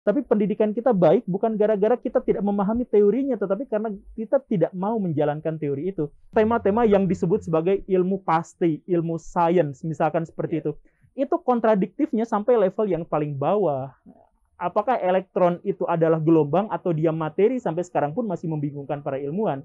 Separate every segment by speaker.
Speaker 1: Tapi pendidikan kita baik bukan gara-gara kita tidak memahami teorinya, tetapi karena kita tidak mau menjalankan teori itu. Tema-tema yang disebut sebagai ilmu pasti, ilmu sains, misalkan seperti itu kontradiktifnya sampai level yang paling bawah. Apakah elektron itu adalah gelombang atau dia materi, sampai sekarang pun masih membingungkan para ilmuwan.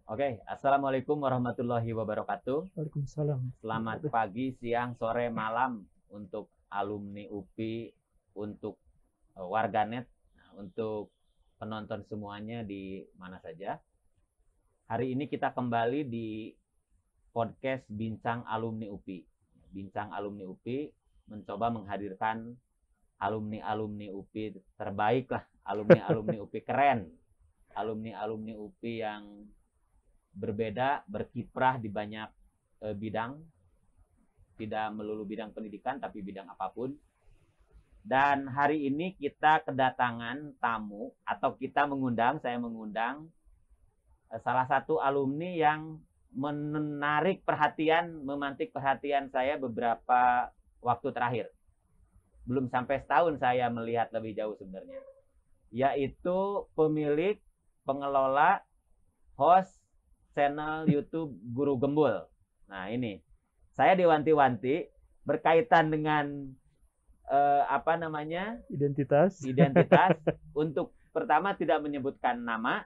Speaker 2: Oke, Assalamualaikum warahmatullahi wabarakatuh.
Speaker 1: Waalaikumsalam.
Speaker 2: Selamat pagi, siang, sore, malam untuk alumni UPI, untuk warganet, untuk penonton semuanya di mana saja. Hari ini kita kembali di podcast Bincang Alumni UPI. Bincang Alumni UPI mencoba menghadirkan alumni-alumni UPI terbaik lah, alumni-alumni UPI keren, alumni-alumni UPI yang berbeda, berkiprah di banyak bidang, tidak melulu bidang pendidikan, tapi bidang apapun. Dan hari ini kita kedatangan tamu, atau saya mengundang salah satu alumni yang menarik perhatian, memantik perhatian saya beberapa waktu terakhir. Belum sampai setahun saya melihat lebih jauh sebenarnya. Yaitu pemilik, pengelola, host channel YouTube Guru Gembul. Nah ini, saya diwanti-wanti berkaitan dengan
Speaker 1: identitas.
Speaker 2: Untuk pertama tidak menyebutkan nama,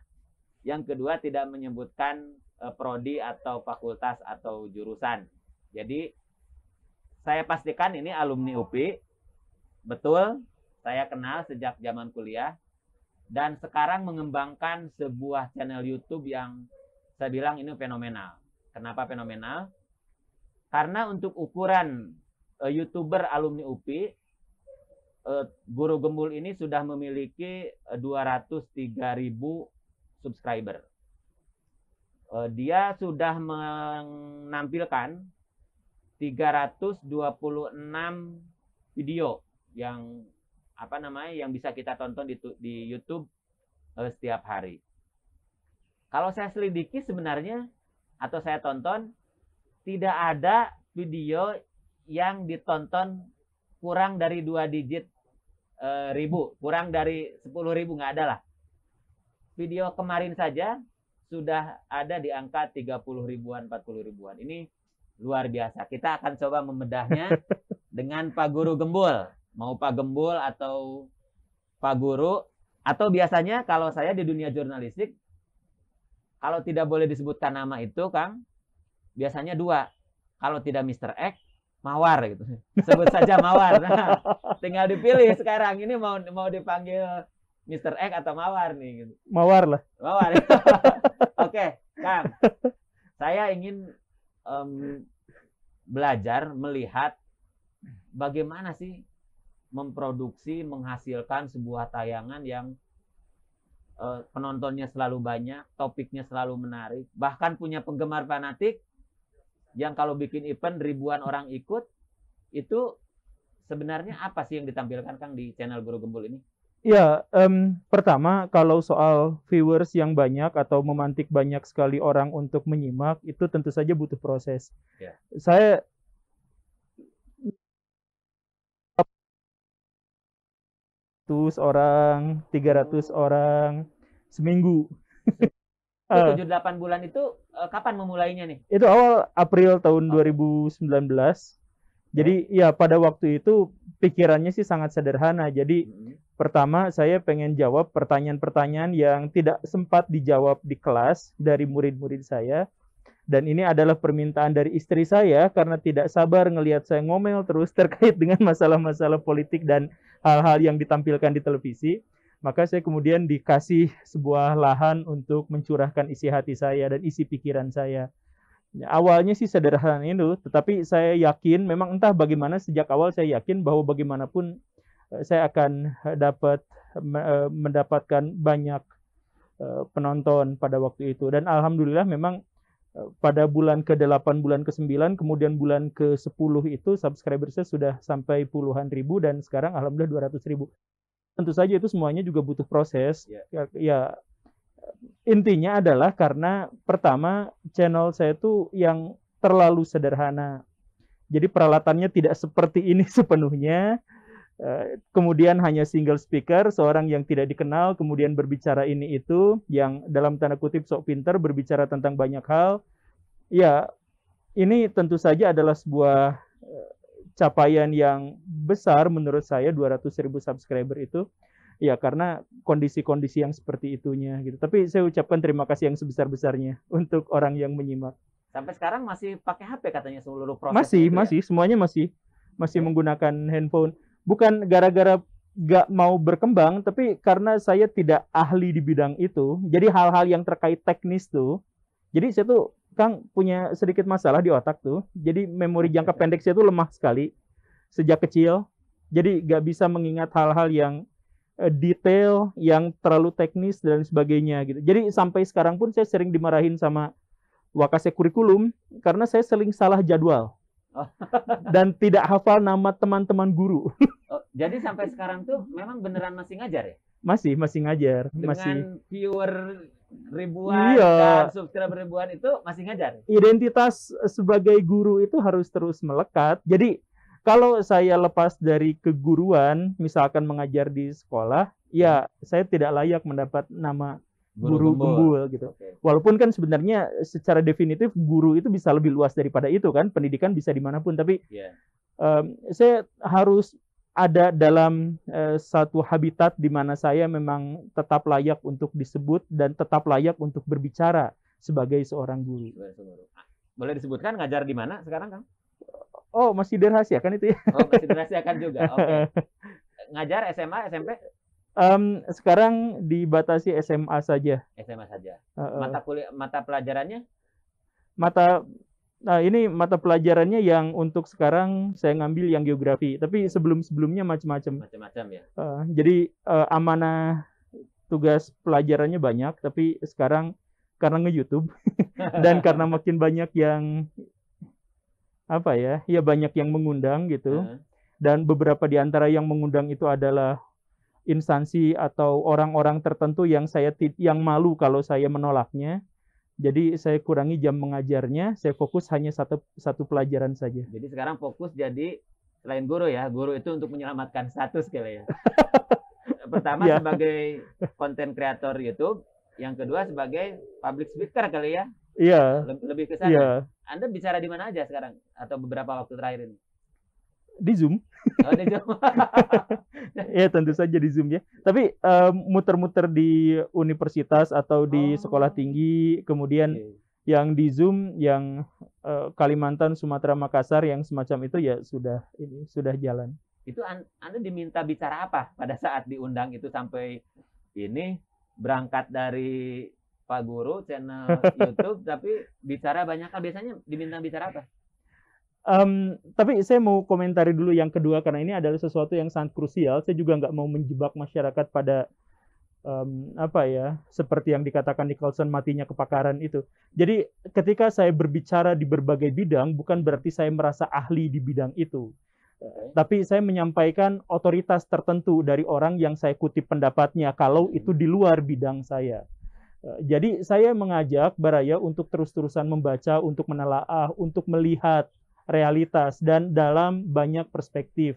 Speaker 2: yang kedua tidak menyebutkan prodi atau fakultas atau jurusan. Jadi saya pastikan ini alumni UPI, betul, saya kenal sejak zaman kuliah, dan sekarang mengembangkan sebuah channel YouTube yang saya bilang ini fenomenal. Kenapa fenomenal? Karena untuk ukuran YouTuber alumni UPI, Guru Gembul ini sudah memiliki 203.000 subscriber. Dia sudah menampilkan 326 video yang yang bisa kita tonton di YouTube setiap hari. Kalau saya selidiki sebenarnya, atau saya tonton, tidak ada video yang ditonton kurang dari 2 digit ribu, kurang dari 10.000, nggak ada lah. Video kemarin saja sudah ada di angka 30 ribuan, 40 ribuan. Ini luar biasa. Kita akan coba membedahnya dengan Pak Guru Gembul. Mau Pak Gembul atau Pak Guru, atau biasanya kalau saya di dunia jurnalistik, kalau tidak boleh disebutkan nama itu, Kang, biasanya 2. Kalau tidak Mr. X, Mawar gitu. Sebut saja Mawar. Nah, tinggal dipilih sekarang ini mau dipanggil Mr. X atau Mawar nih gitu.
Speaker 1: Mawar lah.
Speaker 2: Mawar. Oke, Kang. Saya ingin belajar melihat bagaimana sih memproduksi, menghasilkan sebuah tayangan yang penontonnya selalu banyak, topiknya selalu menarik, bahkan punya penggemar fanatik yang kalau bikin event ribuan orang ikut. Itu sebenarnya apa sih yang ditampilkan, Kang, di channel Guru Gembul ini?
Speaker 1: Ya, pertama kalau soal viewers yang banyak atau memantik banyak sekali orang untuk menyimak, itu tentu saja butuh proses.
Speaker 2: Ya.
Speaker 1: Saya 100 orang, 300 orang seminggu.
Speaker 2: Itu 7-8 bulan itu kapan memulainya nih?
Speaker 1: Itu awal April tahun 2019. Jadi ya pada waktu itu pikirannya sih sangat sederhana. Jadi pertama saya pengen jawab pertanyaan-pertanyaan yang tidak sempat dijawab di kelas dari murid-murid saya. Dan ini adalah permintaan dari istri saya karena tidak sabar ngelihat saya ngomel terus terkait dengan masalah-masalah politik dan hal-hal yang ditampilkan di televisi. Maka saya kemudian dikasih sebuah lahan untuk mencurahkan isi hati saya dan isi pikiran saya. Awalnya sih sederhana itu, tetapi saya yakin, memang entah bagaimana, sejak awal saya yakin bahwa bagaimanapun saya akan mendapatkan banyak penonton pada waktu itu. Dan alhamdulillah memang pada bulan ke-8, bulan ke-9, kemudian bulan ke-10 itu subscriber saya sudah sampai puluhan ribu dan sekarang alhamdulillah 200 ribu. Tentu saja itu semuanya juga butuh proses. Ya, intinya adalah karena pertama channel saya tuh yang terlalu sederhana. Jadi peralatannya tidak seperti ini sepenuhnya. Kemudian hanya single speaker, seorang yang tidak dikenal, kemudian berbicara ini itu, yang dalam tanda kutip sok pinter, berbicara tentang banyak hal. Ya, ini tentu saja adalah sebuah capaian yang besar menurut saya, 200.000 subscriber itu. Ya, karena kondisi-kondisi yang seperti itunya gitu. Tapi saya ucapkan terima kasih yang sebesar-besarnya untuk orang yang menyimak.
Speaker 2: Sampai sekarang masih pakai HP katanya seluruh prosesnya
Speaker 1: Masih, semuanya masih menggunakan handphone. Bukan gara-gara gak mau berkembang, tapi karena saya tidak ahli di bidang itu. Jadi hal-hal yang terkait teknis tuh, jadi saya tuh Kang punya sedikit masalah di otak tuh. Jadi memori jangka pendek saya tuh lemah sekali sejak kecil. Jadi gak bisa mengingat hal-hal yang detail, yang terlalu teknis dan sebagainya gitu. Jadi sampai sekarang pun saya sering dimarahin sama Wakase kurikulum karena saya sering salah jadwal. Dan tidak hafal nama teman-teman guru.
Speaker 2: Jadi sampai sekarang tuh memang beneran masih ngajar ya?
Speaker 1: Masih ngajar.
Speaker 2: Dengan viewer ribuan dan subscriber ribuan itu masih ngajar?
Speaker 1: Identitas sebagai guru itu harus terus melekat. Jadi kalau saya lepas dari keguruan, misalkan mengajar di sekolah, ya saya tidak layak mendapat nama guru gembul gitu. Walaupun kan sebenarnya secara definitif guru itu bisa lebih luas daripada itu kan, pendidikan bisa dimanapun. Tapi saya harus ada dalam satu habitat di mana saya memang tetap layak untuk disebut dan tetap layak untuk berbicara sebagai seorang guru.
Speaker 2: Boleh disebutkan ngajar di mana sekarang, Kang?
Speaker 1: Oh, masih dirahasiakan itu ya?
Speaker 2: Oh, masih dirahasiakan juga. Oke. Ngajar SMA, SMP?
Speaker 1: Sekarang dibatasi SMA saja.
Speaker 2: SMA saja. Mata pelajarannya?
Speaker 1: Ini mata pelajarannya yang untuk sekarang saya ngambil yang geografi. Tapi sebelum-sebelumnya macam-macam.
Speaker 2: Macam-macam ya.
Speaker 1: Jadi amanah tugas pelajarannya banyak, tapi sekarang karena nge-YouTube dan karena makin banyak yang banyak yang mengundang gitu. Dan beberapa di antara yang mengundang itu adalah instansi atau orang-orang tertentu yang yang malu kalau saya menolaknya. Jadi saya kurangi jam mengajarnya, saya fokus hanya satu pelajaran saja.
Speaker 2: Jadi sekarang fokus jadi selain guru ya, guru itu untuk menyelamatkan status kali ya. Pertama sebagai konten kreator YouTube, yang kedua sebagai public speaker kali ya.
Speaker 1: Iya.
Speaker 2: Lebih ke sana. Iya. Anda bicara di mana aja sekarang atau beberapa waktu terakhir ini?
Speaker 1: Di Zoom.
Speaker 2: Oh, di Zoom.
Speaker 1: Ya tentu saja di Zoom ya. Tapi muter-muter di universitas atau di sekolah tinggi, kemudian yang di Zoom yang Kalimantan, Sumatera, Makassar yang semacam itu ya sudah jalan.
Speaker 2: Itu Anda diminta bicara apa pada saat diundang itu sampai ini berangkat dari Pak Guru channel YouTube tapi bicara banyak hal, biasanya diminta bicara apa?
Speaker 1: Tapi saya mau komentari dulu yang kedua karena ini adalah sesuatu yang sangat krusial. Saya juga nggak mau menjebak masyarakat pada seperti yang dikatakan Nicholson matinya kepakaran itu. Jadi ketika saya berbicara di berbagai bidang bukan berarti saya merasa ahli di bidang itu. Tapi saya menyampaikan otoritas tertentu dari orang yang saya kutip pendapatnya kalau itu di luar bidang saya. Jadi saya mengajak Baraya untuk terus-terusan membaca, untuk menelaah, untuk melihat realitas dan dalam banyak perspektif.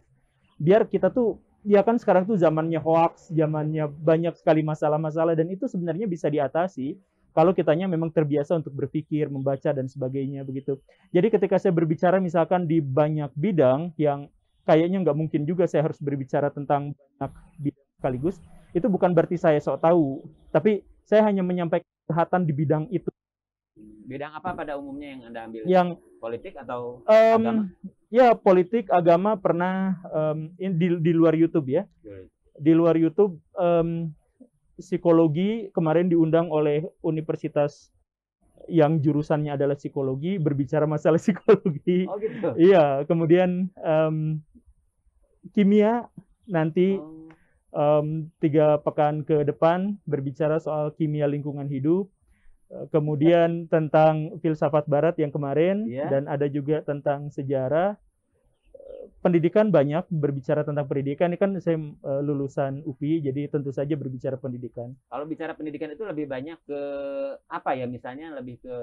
Speaker 1: Biar kita tuh, ya kan sekarang tuh zamannya hoax, zamannya banyak sekali masalah-masalah dan itu sebenarnya bisa diatasi kalau kitanya memang terbiasa untuk berpikir, membaca dan sebagainya begitu. Jadi ketika saya berbicara misalkan di banyak bidang yang kayaknya nggak mungkin juga saya harus berbicara tentang banyak bidang sekaligus, itu bukan berarti saya sok tahu, tapi saya hanya menyampaikan curhatan di bidang itu.
Speaker 2: Bidang apa pada umumnya yang Anda ambil?
Speaker 1: Yang
Speaker 2: politik atau agama?
Speaker 1: Ya, politik, agama pernah di luar YouTube ya. Di luar YouTube psikologi kemarin diundang oleh universitas yang jurusannya adalah psikologi, berbicara masalah psikologi.
Speaker 2: Oh gitu.
Speaker 1: Iya, kemudian kimia nanti 3 pekan ke depan berbicara soal kimia lingkungan hidup. kemudian tentang filsafat barat yang kemarin,
Speaker 2: Iya.
Speaker 1: dan ada juga tentang sejarah. Pendidikan banyak, berbicara tentang pendidikan, ini kan saya lulusan UPI, jadi tentu saja berbicara pendidikan.
Speaker 2: Kalau bicara pendidikan itu lebih banyak ke apa ya, misalnya lebih ke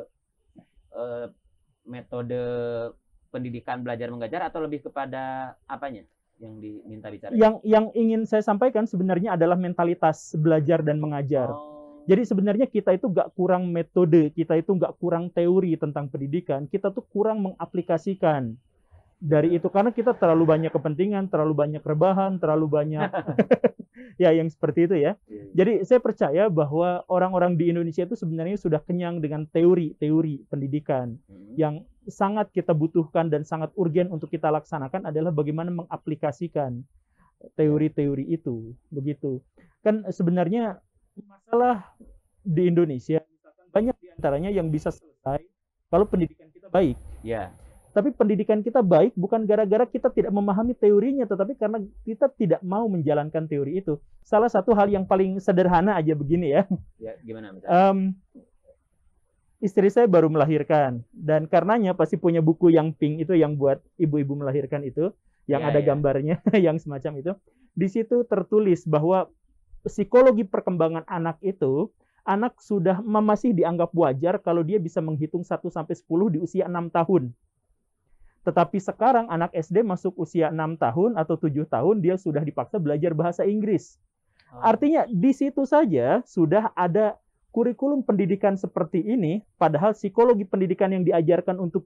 Speaker 2: metode pendidikan belajar mengajar atau lebih kepada apanya yang diminta bicara?
Speaker 1: Yang ingin saya sampaikan sebenarnya adalah mentalitas belajar dan mengajar.
Speaker 2: Oh,
Speaker 1: Jadi sebenarnya kita itu nggak kurang metode, kita itu nggak kurang teori tentang pendidikan, kita tuh kurang mengaplikasikan dari itu karena kita terlalu banyak kepentingan, terlalu banyak rebahan, terlalu banyak ya yang seperti itu ya. Jadi saya percaya bahwa orang-orang di Indonesia itu sebenarnya sudah kenyang dengan teori-teori pendidikan. Yang sangat kita butuhkan dan sangat urgen untuk kita laksanakan adalah bagaimana mengaplikasikan teori-teori itu, begitu. Kan sebenarnya masalah di Indonesia banyak diantaranya yang bisa selesai kalau pendidikan kita baik.
Speaker 2: ya.
Speaker 1: Tapi pendidikan kita baik bukan gara-gara kita tidak memahami teorinya, tetapi karena kita tidak mau menjalankan teori itu. Salah satu hal yang paling sederhana aja begini ya.
Speaker 2: Ya, gimana misalnya?
Speaker 1: Istri saya baru melahirkan, dan karenanya pasti punya buku yang pink itu yang buat ibu-ibu melahirkan itu, yang
Speaker 2: Ya,
Speaker 1: ada
Speaker 2: ya.
Speaker 1: gambarnya, yang semacam itu. Di situ tertulis bahwa psikologi perkembangan anak itu, anak sudah masih dianggap wajar kalau dia bisa menghitung 1 sampai 10 di usia 6 tahun. Tetapi sekarang anak SD masuk usia 6 tahun atau 7 tahun, dia sudah dipaksa belajar bahasa Inggris. Artinya di situ saja sudah ada kurikulum pendidikan seperti ini, padahal psikologi pendidikan yang diajarkan untuk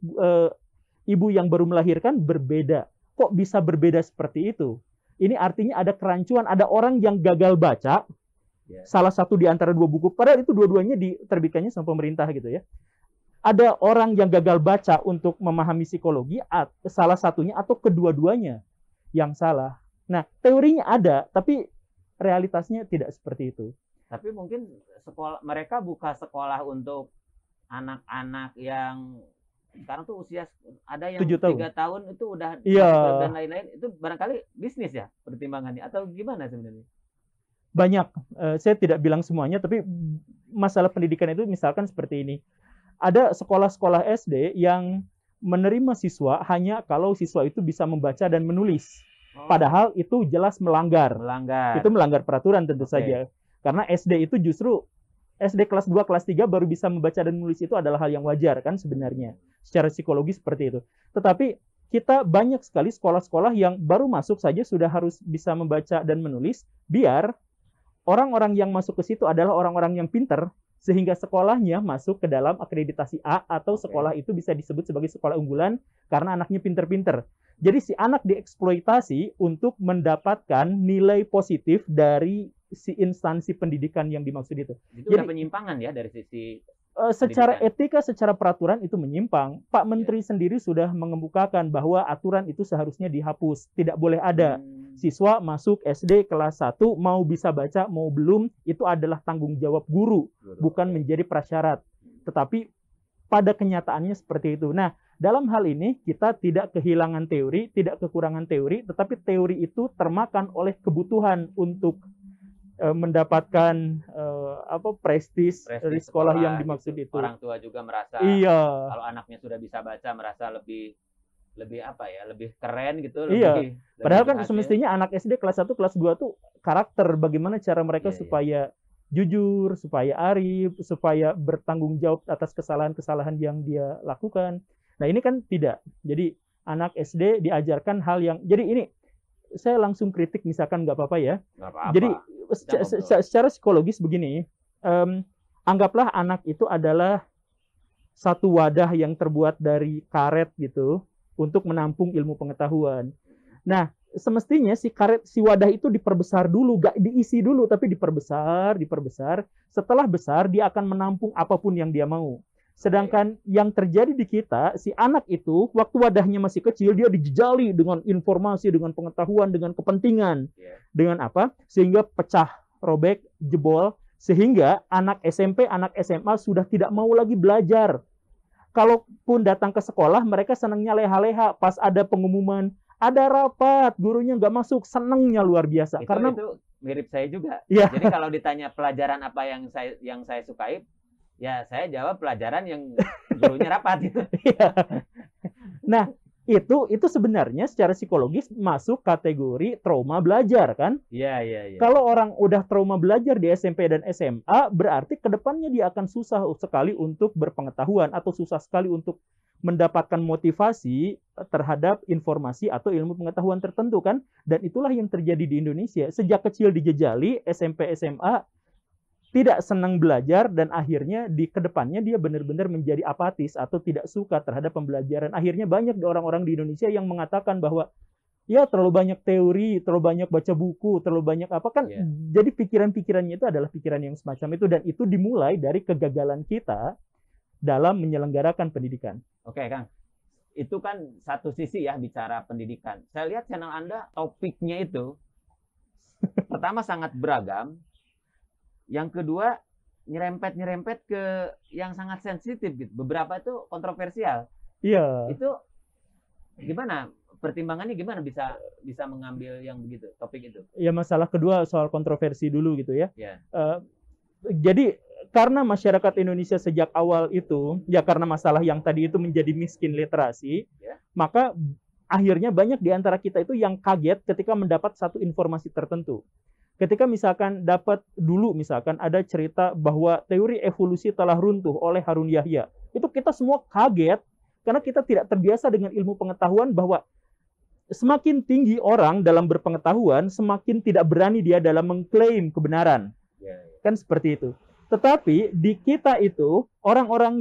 Speaker 1: ibu yang baru melahirkan berbeda. Kok bisa berbeda seperti itu? Ini artinya ada kerancuan, ada orang yang gagal baca, salah satu di antara dua buku, padahal itu dua-duanya diterbitkannya sama pemerintah gitu ya. Ada orang yang gagal baca untuk memahami psikologi, salah satunya atau kedua-duanya yang salah. Nah, teorinya ada, tapi realitasnya tidak seperti itu.
Speaker 2: Tapi mungkin mereka buka sekolah untuk anak-anak yang sekarang tuh usia ada yang
Speaker 1: 7 tahun.
Speaker 2: 3 tahun itu udah
Speaker 1: Iya.
Speaker 2: dan lain-lain, itu barangkali bisnis ya pertimbangannya atau gimana sebenarnya?
Speaker 1: Banyak, saya tidak bilang semuanya, tapi masalah pendidikan itu misalkan seperti ini. Ada sekolah-sekolah SD yang menerima siswa hanya kalau siswa itu bisa membaca dan menulis. Padahal itu jelas melanggar. Itu melanggar peraturan tentu saja. Karena SD itu justru SD kelas 2, kelas 3 baru bisa membaca dan menulis, itu adalah hal yang wajar kan sebenarnya. Secara psikologis seperti itu. Tetapi kita banyak sekali sekolah-sekolah yang baru masuk saja sudah harus bisa membaca dan menulis, biar orang-orang yang masuk ke situ adalah orang-orang yang pintar, sehingga sekolahnya masuk ke dalam akreditasi A, atau sekolah itu bisa disebut sebagai sekolah unggulan karena anaknya pintar-pintar. Jadi si anak dieksploitasi untuk mendapatkan nilai positif dari si instansi pendidikan yang dimaksud itu.
Speaker 2: Itu udah penyimpangan ya dari sisi
Speaker 1: secara etika, secara peraturan itu menyimpang. Pak Menteri sendiri sudah mengemukakan bahwa aturan itu seharusnya dihapus. Tidak boleh ada. Siswa masuk SD kelas 1 mau bisa baca, mau belum, itu adalah tanggung jawab guru, bukan menjadi prasyarat. Tetapi pada kenyataannya seperti itu. Nah, dalam hal ini kita tidak kehilangan teori, tidak kekurangan teori, tetapi teori itu termakan oleh kebutuhan untuk mendapatkan prestis dari sekolah yang dimaksud
Speaker 2: gitu.
Speaker 1: itu.
Speaker 2: Orang tua juga merasa kalau anaknya sudah bisa baca, merasa lebih apa ya, lebih keren gitu.
Speaker 1: Lebih padahal kan semestinya anak SD kelas 1, kelas 2 tuh karakter, bagaimana cara mereka supaya jujur, supaya arif, supaya bertanggung jawab atas kesalahan-kesalahan yang dia lakukan. Nah ini kan tidak. Jadi anak SD diajarkan hal yang, jadi ini saya langsung kritik misalkan, nggak apa-apa ya.
Speaker 2: Nggak apa-apa.
Speaker 1: Jadi secara psikologis begini, anggaplah anak itu adalah satu wadah yang terbuat dari karet gitu untuk menampung ilmu pengetahuan. Nah, semestinya si wadah itu diperbesar dulu, gak diisi dulu, tapi diperbesar. Setelah besar, dia akan menampung apapun yang dia mau. Sedangkan yang terjadi di kita, si anak itu, waktu wadahnya masih kecil, dia dijejali dengan informasi, dengan pengetahuan, dengan kepentingan. Dengan apa? Sehingga pecah, robek, jebol, sehingga anak SMP, anak SMA sudah tidak mau lagi belajar. Kalaupun datang ke sekolah, mereka senangnya leha-leha. Pas ada pengumuman, ada rapat, gurunya nggak masuk, senangnya luar biasa.
Speaker 2: Karena itu mirip saya juga.
Speaker 1: Ya.
Speaker 2: Jadi kalau ditanya pelajaran apa yang saya sukai, Ya, saya jawab pelajaran yang gurunya rapat.
Speaker 1: Iya. Nah, itu sebenarnya secara psikologis masuk kategori trauma belajar kan?
Speaker 2: Iya, iya, iya.
Speaker 1: Kalau orang udah trauma belajar di SMP dan SMA, berarti kedepannya dia akan susah sekali untuk berpengetahuan atau susah sekali untuk mendapatkan motivasi terhadap informasi atau ilmu pengetahuan tertentu kan? Dan itulah yang terjadi di Indonesia. Sejak kecil dijejali, SMP, SMA, tidak senang belajar dan akhirnya di kedepannya dia benar-benar menjadi apatis atau tidak suka terhadap pembelajaran. Akhirnya banyak orang-orang di Indonesia yang mengatakan bahwa ya terlalu banyak teori, terlalu banyak baca buku, terlalu banyak apa kan.
Speaker 2: Iya.
Speaker 1: Jadi pikiran-pikirannya itu adalah pikiran yang semacam itu dan itu dimulai dari kegagalan kita dalam menyelenggarakan pendidikan.
Speaker 2: Oke, Kang. Itu kan satu sisi ya bicara pendidikan. Saya lihat channel Anda topiknya itu pertama sangat beragam. Yang kedua nyerempet ke yang sangat sensitif gitu. Beberapa itu kontroversial.
Speaker 1: Iya.
Speaker 2: Itu gimana? Pertimbangannya gimana bisa mengambil yang begitu topik itu?
Speaker 1: Ya masalah kedua soal kontroversi dulu gitu ya.
Speaker 2: Ya.
Speaker 1: Jadi karena masyarakat Indonesia sejak awal itu ya karena masalah yang tadi itu menjadi miskin literasi,
Speaker 2: Ya.
Speaker 1: maka akhirnya banyak di antara kita itu yang kaget ketika mendapat satu informasi tertentu. Ketika misalkan dapat dulu misalkan ada cerita bahwa teori evolusi telah runtuh oleh Harun Yahya. Itu kita semua kaget karena kita tidak terbiasa dengan ilmu pengetahuan bahwa semakin tinggi orang dalam berpengetahuan, semakin tidak berani dia dalam mengklaim kebenaran.
Speaker 2: Ya.
Speaker 1: Kan seperti itu. Tetapi di kita itu orang-orang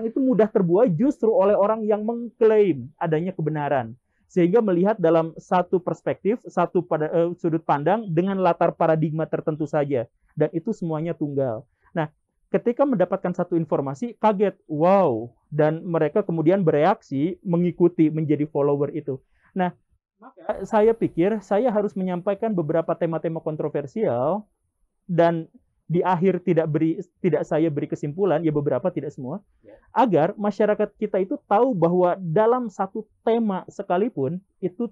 Speaker 1: itu mudah terbuai justru oleh orang yang mengklaim adanya kebenaran. Sehingga melihat dalam satu perspektif, sudut pandang dengan latar paradigma tertentu saja. Dan itu semuanya tunggal. Nah, ketika mendapatkan satu informasi, kaget, wow. Dan mereka kemudian bereaksi, mengikuti, menjadi follower itu. Nah, maka saya pikir saya harus menyampaikan beberapa tema-tema kontroversial dan di akhir tidak saya beri kesimpulan, ya beberapa tidak semua, agar masyarakat kita itu tahu bahwa dalam satu tema sekalipun itu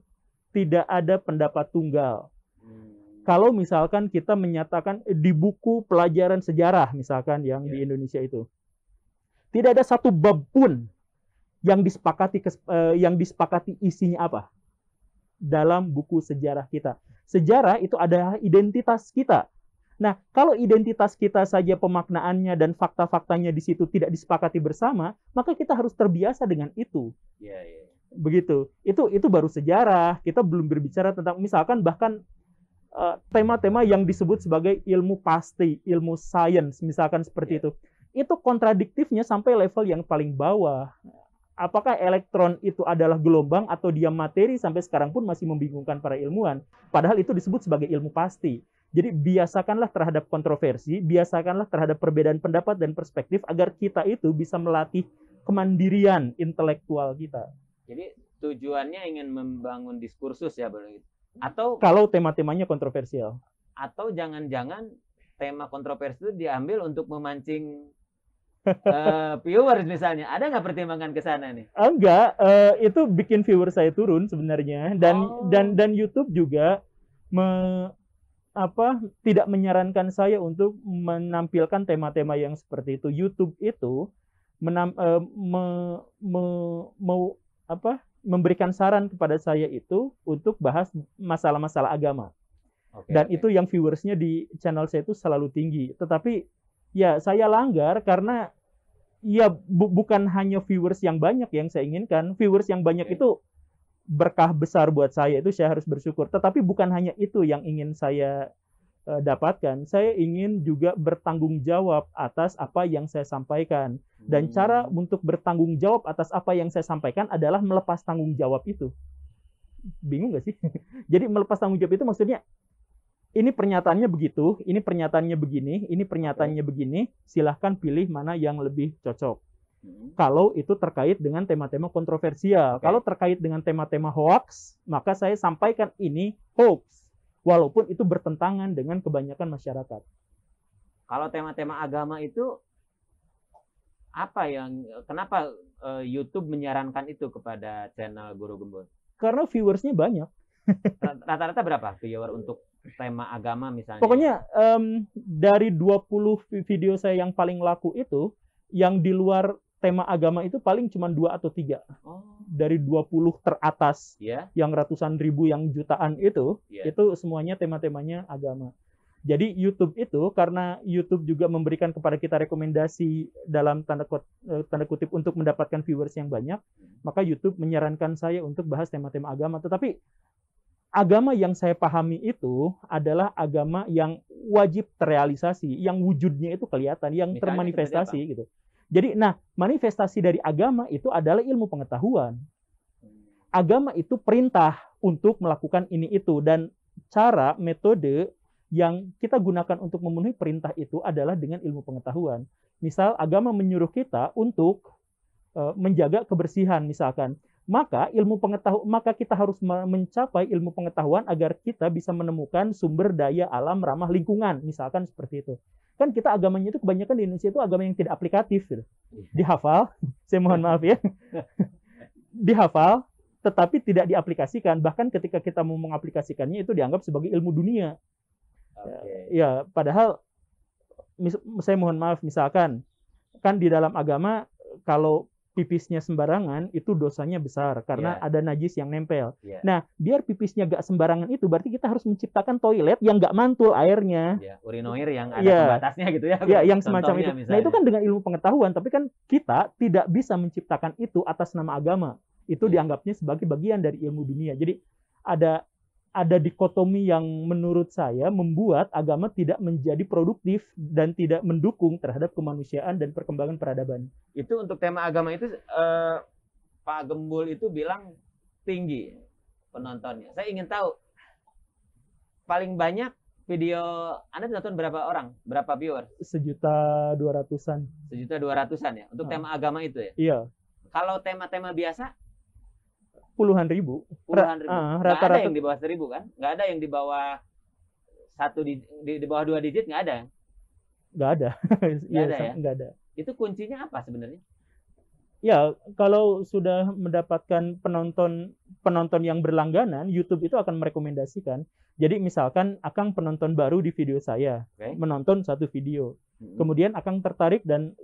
Speaker 1: tidak ada pendapat tunggal. Kalau misalkan kita menyatakan di buku pelajaran sejarah misalkan yang di Indonesia itu, tidak ada satu bab pun yang disepakati isinya apa dalam buku sejarah kita. Sejarah itu adalah identitas kita. Nah, kalau identitas kita saja pemaknaannya dan fakta-faktanya di situ tidak disepakati bersama, maka kita harus terbiasa dengan itu.
Speaker 2: Ya, ya.
Speaker 1: Begitu. Itu baru sejarah. Kita belum berbicara tentang misalkan bahkan tema-tema yang disebut sebagai ilmu pasti, ilmu sains, misalkan seperti itu. Itu kontradiktifnya sampai level yang paling bawah. Apakah elektron itu adalah gelombang atau dia materi sampai sekarang pun masih membingungkan para ilmuwan. Padahal itu disebut sebagai ilmu pasti. Jadi biasakanlah terhadap kontroversi, biasakanlah terhadap perbedaan pendapat dan perspektif agar kita itu bisa melatih kemandirian intelektual kita.
Speaker 2: Jadi tujuannya ingin membangun diskursus ya, Bang. Atau
Speaker 1: kalau tema-temanya kontroversial.
Speaker 2: Atau jangan-jangan tema kontroversi itu diambil untuk memancing viewers misalnya. Ada nggak pertimbangan ke sana nih?
Speaker 1: Enggak, itu bikin viewer saya turun sebenarnya dan YouTube juga tidak menyarankan saya untuk menampilkan tema-tema yang seperti itu. YouTube itu memberikan saran kepada saya itu untuk bahas masalah-masalah agama. Dan itu yang viewersnya di channel saya itu selalu tinggi. Tetapi ya saya langgar karena ya bukan hanya viewers yang banyak yang saya inginkan. Viewers yang banyak itu berkah besar buat saya, itu saya harus bersyukur. Tetapi bukan hanya itu yang ingin saya dapatkan. Saya ingin juga bertanggung jawab atas apa yang saya sampaikan. Dan cara untuk bertanggung jawab atas apa yang saya sampaikan adalah melepas tanggung jawab itu. Bingung nggak sih? Jadi melepas tanggung jawab itu maksudnya ini pernyataannya begitu, ini pernyataannya begini, ini pernyataannya begini, silahkan pilih mana yang lebih cocok. Kalau itu terkait dengan tema-tema kontroversial. Kalau terkait dengan tema-tema hoax, maka saya sampaikan ini hoax. Walaupun itu bertentangan dengan kebanyakan masyarakat.
Speaker 2: Kalau tema-tema agama itu, kenapa YouTube menyarankan itu kepada channel Guru Gembos?
Speaker 1: Karena viewersnya banyak.
Speaker 2: Rata-rata berapa viewer untuk tema agama misalnya.
Speaker 1: Pokoknya dari 20 video saya yang paling laku itu, yang di luar tema agama itu paling cuma 2 atau 3. Dari 20 teratas, yang ratusan ribu, yang jutaan itu semuanya tema-temanya agama. Jadi YouTube itu, karena YouTube juga memberikan kepada kita rekomendasi dalam tanda kutip untuk mendapatkan viewers yang banyak, maka YouTube menyarankan saya untuk bahas tema-tema agama. Tetapi agama yang saya pahami itu adalah agama yang wajib terrealisasi, yang wujudnya itu kelihatan, yang termanifestasi gitu. Jadi, manifestasi dari agama itu adalah ilmu pengetahuan. Agama itu perintah untuk melakukan ini itu, dan cara, metode yang kita gunakan untuk memenuhi perintah itu adalah dengan ilmu pengetahuan. Misal, agama menyuruh kita untuk menjaga kebersihan misalkan. Maka kita harus mencapai ilmu pengetahuan agar kita bisa menemukan sumber daya alam ramah lingkungan, misalkan seperti itu. Kan kita agamanya itu kebanyakan di Indonesia itu agama yang tidak aplikatif gitu. Dihafal, saya mohon maaf ya. Dihafal tetapi tidak diaplikasikan, bahkan ketika kita mau mengaplikasikannya itu dianggap sebagai ilmu dunia. Ya, padahal saya mohon maaf, misalkan kan di dalam agama kalau pipisnya sembarangan itu dosanya besar karena ada najis yang nempel. Nah, biar pipisnya gak sembarangan itu berarti kita harus menciptakan toilet yang gak mantul airnya.
Speaker 2: Urinoir yang ada pembatasnya gitu ya.
Speaker 1: Ya, yang semacam itu. Misalnya. Nah, itu kan dengan ilmu pengetahuan, tapi kan kita tidak bisa menciptakan itu atas nama agama. Itu dianggapnya sebagai bagian dari ilmu dunia. Jadi ada dikotomi yang menurut saya membuat agama tidak menjadi produktif dan tidak mendukung terhadap kemanusiaan dan perkembangan peradaban.
Speaker 2: Itu untuk tema agama itu Pak Gembul itu bilang tinggi penontonnya. Saya ingin tahu paling banyak video Anda nonton berapa orang? Berapa viewer?
Speaker 1: 1.200.000-an.
Speaker 2: 1.200.000-an ya untuk tema agama itu ya?
Speaker 1: Iya.
Speaker 2: Kalau tema-tema biasa
Speaker 1: puluhan ribu.
Speaker 2: Nggak ada yang di bawah 1.000 kan? Nggak ada yang di bawah di bawah 2 digit, nggak ada?
Speaker 1: Nggak ada.
Speaker 2: Nggak ada ya?
Speaker 1: Nggak ada.
Speaker 2: Itu kuncinya apa sebenarnya?
Speaker 1: Ya, kalau sudah mendapatkan penonton yang berlangganan, YouTube itu akan merekomendasikan. Jadi misalkan Akang penonton baru di video saya, menonton satu video. Kemudian Akang tertarik dan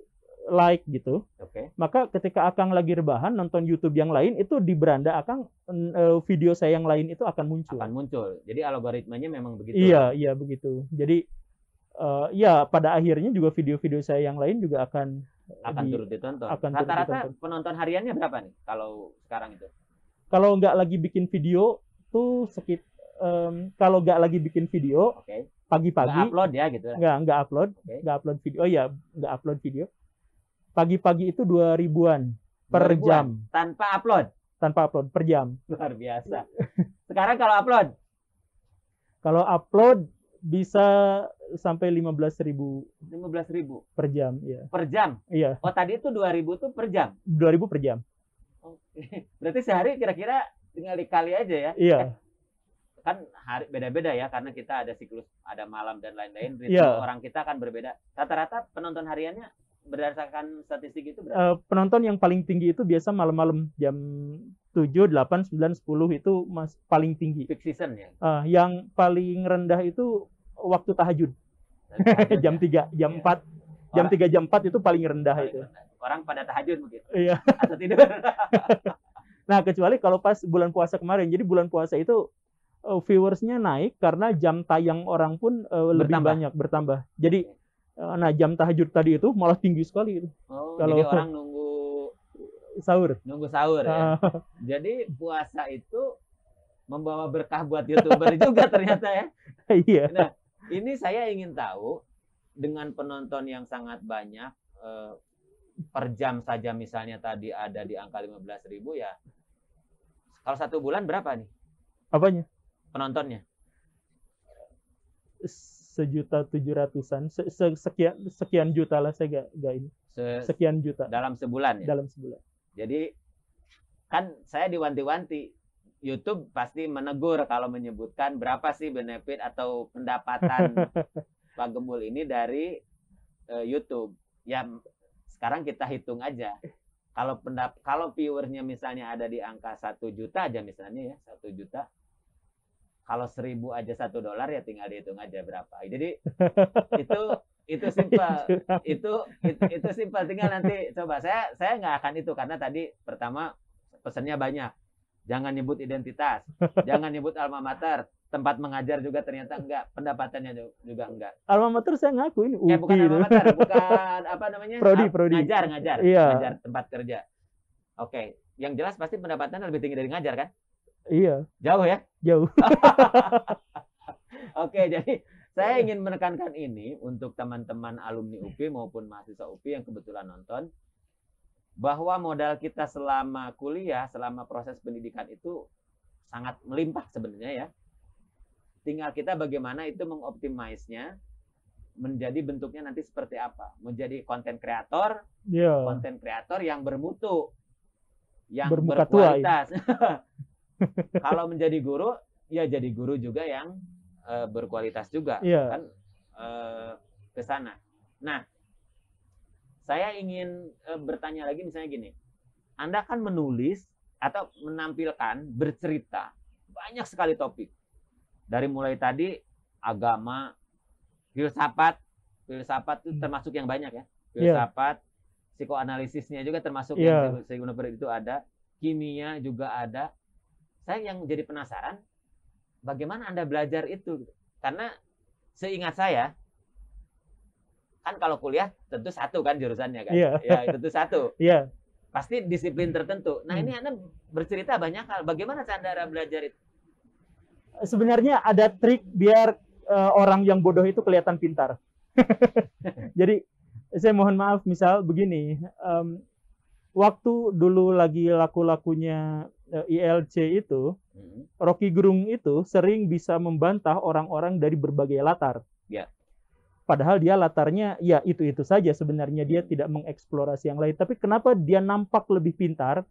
Speaker 1: like gitu. Maka ketika Akang lagi rebahan nonton YouTube yang lain, itu di beranda Akang video saya yang lain itu akan muncul.
Speaker 2: Jadi algoritmanya memang begitu.
Speaker 1: Iya begitu. Jadi ya pada akhirnya juga video-video saya yang lain juga akan
Speaker 2: turut ditonton. Rata-rata penonton hariannya berapa nih kalau sekarang itu?
Speaker 1: Kalau nggak lagi bikin video tuh kalau nggak lagi bikin video, pagi-pagi
Speaker 2: nggak upload ya gitu.
Speaker 1: Nggak upload video. Nggak upload video. Pagi-pagi itu 2.000-an per jam.
Speaker 2: Tanpa upload
Speaker 1: per jam.
Speaker 2: Luar biasa. Sekarang kalau upload
Speaker 1: bisa sampai 15.000 per jam, ya.
Speaker 2: Per jam?
Speaker 1: Iya.
Speaker 2: Oh, tadi itu 2.000 tuh per jam.
Speaker 1: 2.000 per jam.
Speaker 2: Oke. Berarti sehari kira-kira tinggal dikali aja ya.
Speaker 1: Iya.
Speaker 2: Kan hari beda-beda ya karena kita ada siklus, ada malam dan lain-lain. Ritme orang kita kan berbeda. Rata-rata penonton hariannya berdasarkan statistik itu berapa?
Speaker 1: Penonton yang paling tinggi itu biasa malam-malam jam 7, 8, 9, 10 itu paling tinggi.
Speaker 2: Peak season ya?
Speaker 1: Yang paling rendah itu waktu tahajud. Jam 3, jam 4. Jam 3, jam 4 itu paling rendah itu.
Speaker 2: Orang pada tahajud mungkin?
Speaker 1: Iya.
Speaker 2: Atau tidur?
Speaker 1: Nah, kecuali kalau pas bulan puasa kemarin. Jadi bulan puasa itu viewersnya naik karena jam tayang orang pun lebih banyak, bertambah. Jadi jam tahajud tadi itu malah tinggi sekali itu.
Speaker 2: Jadi orang nunggu
Speaker 1: sahur.
Speaker 2: Ya. Jadi puasa itu membawa berkah buat YouTuber juga ternyata ya.
Speaker 1: Iya.
Speaker 2: Nah, ini saya ingin tahu dengan penonton yang sangat banyak per jam saja misalnya tadi ada di angka 15.000 ya. Kalau 1 bulan berapa nih?
Speaker 1: Apanya?
Speaker 2: Penontonnya?
Speaker 1: 1.700.000-an, sekian juta lah, saya nggak ini. Sekian juta.
Speaker 2: Dalam sebulan ya?
Speaker 1: Dalam sebulan.
Speaker 2: Jadi kan saya diwanti-wanti, YouTube pasti menegur kalau menyebutkan berapa sih benefit atau pendapatan Pak Gembul ini dari YouTube. Ya sekarang kita hitung aja. Kalau viewersnya misalnya ada di angka 1 juta aja misalnya ya, 1 juta. kalau 1.000 aja $1 ya tinggal dihitung aja berapa. Jadi itu simpel. Itu simpel. Tinggal nanti coba saya nggak akan itu karena tadi pertama pesannya banyak. Jangan nyebut identitas, jangan nyebut alma mater, tempat mengajar juga ternyata enggak, pendapatannya juga enggak.
Speaker 1: Alma mater saya ngaku ini UPI.
Speaker 2: Bukan alma mater, bukan apa namanya?
Speaker 1: Prodi.
Speaker 2: Ngajar,
Speaker 1: iya.
Speaker 2: Ngajar tempat kerja. Oke, yang jelas pasti pendapatannya lebih tinggi dari ngajar kan?
Speaker 1: Iya.
Speaker 2: Jauh ya?
Speaker 1: Jauh.
Speaker 2: Oke, jadi saya ingin menekankan ini untuk teman-teman alumni UPI maupun mahasiswa UPI yang kebetulan nonton, bahwa modal kita selama kuliah, selama proses pendidikan itu sangat melimpah sebenarnya ya. Tinggal kita bagaimana itu mengoptimize-nya menjadi bentuknya nanti seperti apa. Menjadi konten kreator, konten kreator yang bermutu, yang berkualitas. Kalau menjadi guru, ya jadi guru juga yang berkualitas juga, kan ke sana. Nah, saya ingin bertanya lagi misalnya gini, Anda kan menulis atau menampilkan, bercerita, banyak sekali topik. Dari mulai tadi, agama, filsafat itu termasuk yang banyak ya. Filsafat, psikoanalisisnya juga termasuk yang itu ada, kimia juga ada. Saya yang jadi penasaran, bagaimana Anda belajar itu? Karena seingat saya, kan kalau kuliah tentu satu kan jurusannya kan, ya tentu satu, pasti disiplin tertentu. Nah ini Anda bercerita banyak hal. Bagaimana cara belajar itu?
Speaker 1: Sebenarnya ada trik biar orang yang bodoh itu kelihatan pintar. Jadi saya mohon maaf, misal begini, waktu dulu lagi laku-lakunya ILC itu, Rocky Gerung itu sering bisa membantah orang-orang dari berbagai latar. Padahal dia latarnya ya itu saja sebenarnya, dia tidak mengeksplorasi yang lain. Tapi kenapa dia nampak lebih pintar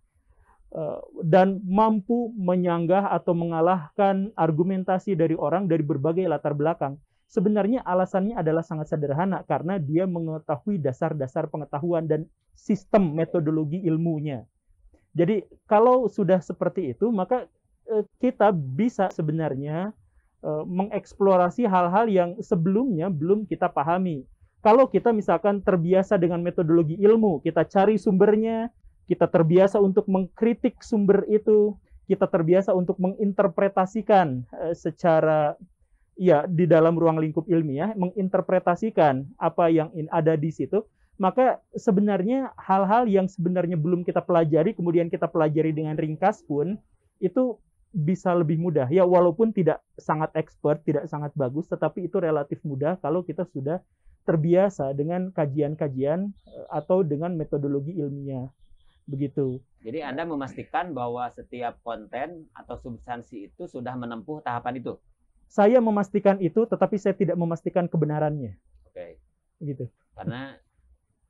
Speaker 1: dan mampu menyanggah atau mengalahkan argumentasi dari orang dari berbagai latar belakang? Sebenarnya alasannya adalah sangat sederhana, karena dia mengetahui dasar-dasar pengetahuan dan sistem metodologi ilmunya. Jadi kalau sudah seperti itu, maka kita bisa sebenarnya mengeksplorasi hal-hal yang sebelumnya belum kita pahami. Kalau kita misalkan terbiasa dengan metodologi ilmu, kita cari sumbernya, kita terbiasa untuk mengkritik sumber itu, kita terbiasa untuk menginterpretasikan secara di dalam ruang lingkup ilmiah, menginterpretasikan apa yang ada di situ, maka sebenarnya hal-hal yang sebenarnya belum kita pelajari, kemudian kita pelajari dengan ringkas pun, itu bisa lebih mudah. Ya, walaupun tidak sangat expert, tidak sangat bagus, tetapi itu relatif mudah kalau kita sudah terbiasa dengan kajian-kajian atau dengan metodologi ilmiah. Begitu.
Speaker 2: Jadi Anda memastikan bahwa setiap konten atau substansi itu sudah menempuh tahapan itu?
Speaker 1: Saya memastikan itu, tetapi saya tidak memastikan kebenarannya.
Speaker 2: Oke.
Speaker 1: Begitu.
Speaker 2: Karena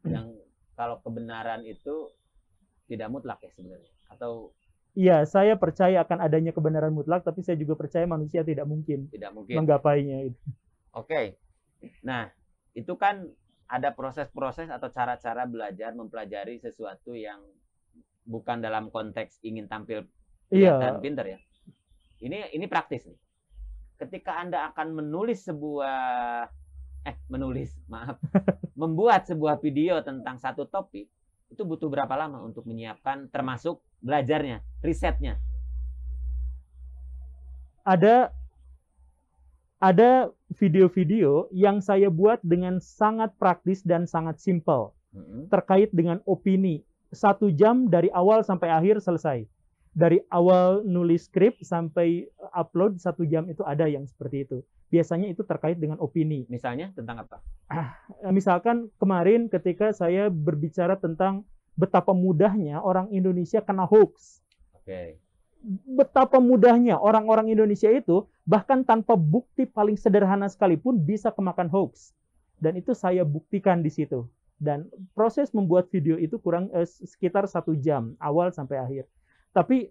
Speaker 2: yang kalau kebenaran itu tidak mutlak ya sebenarnya, atau
Speaker 1: iya, saya percaya akan adanya kebenaran mutlak, tapi saya juga percaya manusia tidak mungkin menggapainya.
Speaker 2: Oke. Nah, itu kan ada proses-proses atau cara-cara belajar mempelajari sesuatu yang bukan dalam konteks ingin tampil kelihatan pintar ya. Ini praktis nih. Ketika Anda akan membuat sebuah video tentang satu topik, itu butuh berapa lama untuk menyiapkan, termasuk belajarnya, risetnya?
Speaker 1: Ada video-video yang saya buat dengan sangat praktis dan sangat simpel, terkait dengan opini. 1 jam dari awal sampai akhir selesai. Dari awal nulis skrip sampai upload 1 jam itu ada yang seperti itu. Biasanya itu terkait dengan opini.
Speaker 2: Misalnya tentang apa?
Speaker 1: Misalkan kemarin ketika saya berbicara tentang betapa mudahnya orang Indonesia kena hoax.
Speaker 2: Oke.
Speaker 1: Betapa mudahnya orang-orang Indonesia itu bahkan tanpa bukti paling sederhana sekalipun bisa kemakan hoax. Dan itu saya buktikan di situ. Dan proses membuat video itu sekitar 1 jam awal sampai akhir. Tapi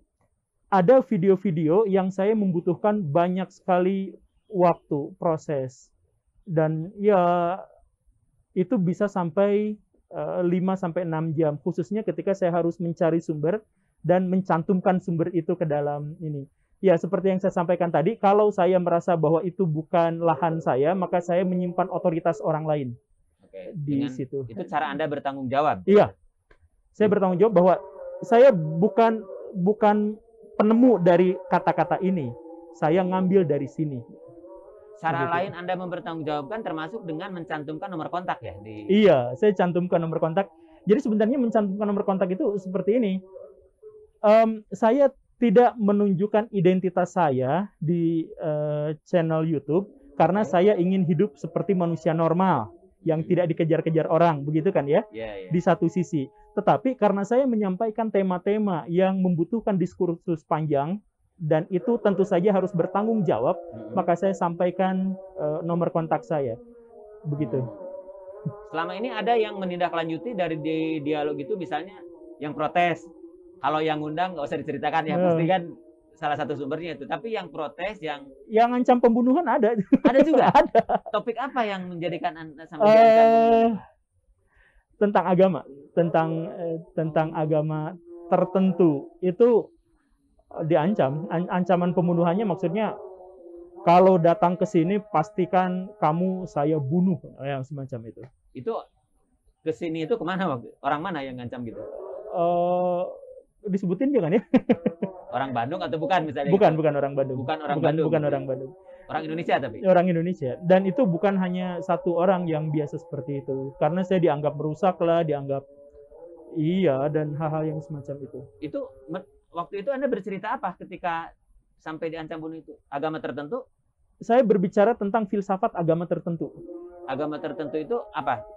Speaker 1: ada video-video yang saya membutuhkan banyak sekali waktu proses, dan ya itu bisa sampai 5-6 jam, khususnya ketika saya harus mencari sumber dan mencantumkan sumber itu ke dalam ini. Ya, seperti yang saya sampaikan tadi, kalau saya merasa bahwa itu bukan lahan saya, maka saya menyimpan otoritas orang lain
Speaker 2: Oke.
Speaker 1: di
Speaker 2: Dengan
Speaker 1: situ.
Speaker 2: itu cara Anda bertanggung jawab.
Speaker 1: Iya, saya bertanggung jawab bahwa saya bukan penemu dari kata-kata ini. Saya ngambil dari sini.
Speaker 2: Cara
Speaker 1: Begitu.
Speaker 2: lain Anda mempertanggungjawabkan termasuk dengan mencantumkan nomor kontak ya di.
Speaker 1: Iya, saya cantumkan nomor kontak. Jadi sebenarnya mencantumkan nomor kontak itu seperti ini. Saya tidak menunjukkan identitas saya di channel YouTube karena saya ingin hidup seperti manusia normal yang tidak dikejar-kejar orang, begitu kan ya?
Speaker 2: Iya.
Speaker 1: Di satu sisi. Tetapi karena saya menyampaikan tema-tema yang membutuhkan diskursus panjang dan itu tentu saja harus bertanggung jawab, maka saya sampaikan nomor kontak saya. Begitu.
Speaker 2: Selama ini ada yang menindaklanjuti dari dialog itu, misalnya yang protes. Kalau yang ngundang nggak usah diceritakan ya, pasti kan salah satu sumbernya itu. Tapi yang protes, yang
Speaker 1: ancam pembunuhan ada.
Speaker 2: Ada juga.
Speaker 1: Ada.
Speaker 2: Topik apa yang menjadikan Anda sampai diancam pembunuhan?
Speaker 1: Tentang agama, tentang agama tertentu itu diancam. Ancaman pembunuhannya maksudnya kalau datang ke sini pastikan kamu saya bunuh, yang semacam itu.
Speaker 2: Itu ke sini itu kemana waktu? Orang mana yang ngancam gitu?
Speaker 1: Disebutin jangan ya?
Speaker 2: Orang Bandung atau bukan misalnya?
Speaker 1: Bukan
Speaker 2: gitu?
Speaker 1: Bukan orang Bandung.
Speaker 2: Bukan orang Bandung.
Speaker 1: Bukan orang Bandung.
Speaker 2: Orang Indonesia tapi?
Speaker 1: Orang Indonesia. Dan itu bukan hanya satu orang yang biasa seperti itu. Karena saya dianggap merusak lah, dianggap iya, dan hal-hal yang semacam itu.
Speaker 2: Itu waktu itu Anda bercerita apa ketika sampai diancam bunuh itu? Agama tertentu?
Speaker 1: Saya berbicara tentang filsafat agama tertentu.
Speaker 2: Agama tertentu itu apa?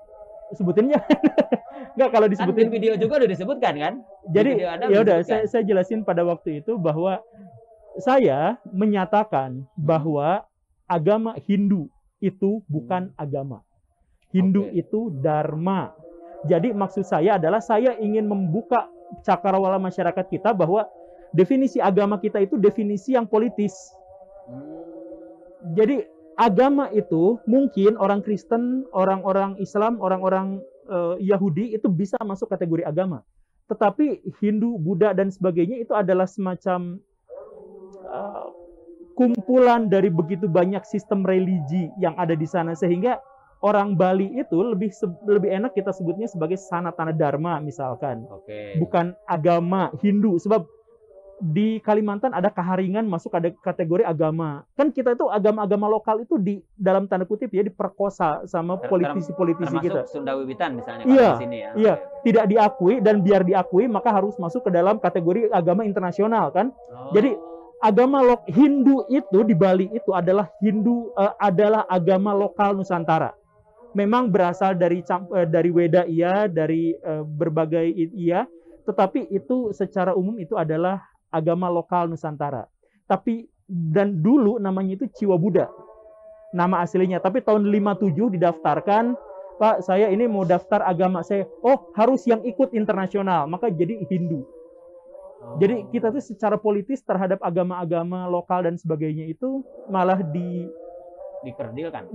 Speaker 1: Sebutinnya nggak, kalau disebutin
Speaker 2: kan di video juga udah disebutkan kan?
Speaker 1: Jadi ya udah saya jelasin pada waktu itu bahwa saya menyatakan bahwa agama Hindu itu bukan agama. Hindu itu dharma. Jadi maksud saya adalah saya ingin membuka cakrawala masyarakat kita bahwa definisi agama kita itu definisi yang politis. Jadi agama itu mungkin orang Kristen, orang-orang Islam, orang-orang Yahudi itu bisa masuk kategori agama. Tetapi Hindu, Buddha dan sebagainya itu adalah semacam kumpulan dari begitu banyak sistem religi yang ada di sana, sehingga orang Bali itu lebih enak kita sebutnya sebagai sanatana dharma misalkan. Bukan agama Hindu, sebab di Kalimantan ada Kaharingan masuk ada kategori agama. Kan kita itu agama-agama lokal itu di dalam tanda kutip ya diperkosa sama politisi-politisi kita.
Speaker 2: Termasuk Sunda Wiwitan misalnya
Speaker 1: iya,
Speaker 2: di sini ya.
Speaker 1: Iya, tidak diakui, dan biar diakui maka harus masuk ke dalam kategori agama internasional kan. Jadi agama Hindu itu di Bali itu adalah adalah agama lokal Nusantara. Memang berasal dari Weda iya, dari berbagai iya, tetapi itu secara umum itu adalah agama lokal Nusantara. Tapi dan dulu namanya itu Ciwa Buddha. Nama aslinya. Tapi tahun 57 didaftarkan, Pak, saya ini mau daftar agama saya. Oh, harus yang ikut internasional. Maka jadi Hindu. Jadi kita tuh secara politis terhadap agama-agama lokal dan sebagainya itu malah dikerdilkan.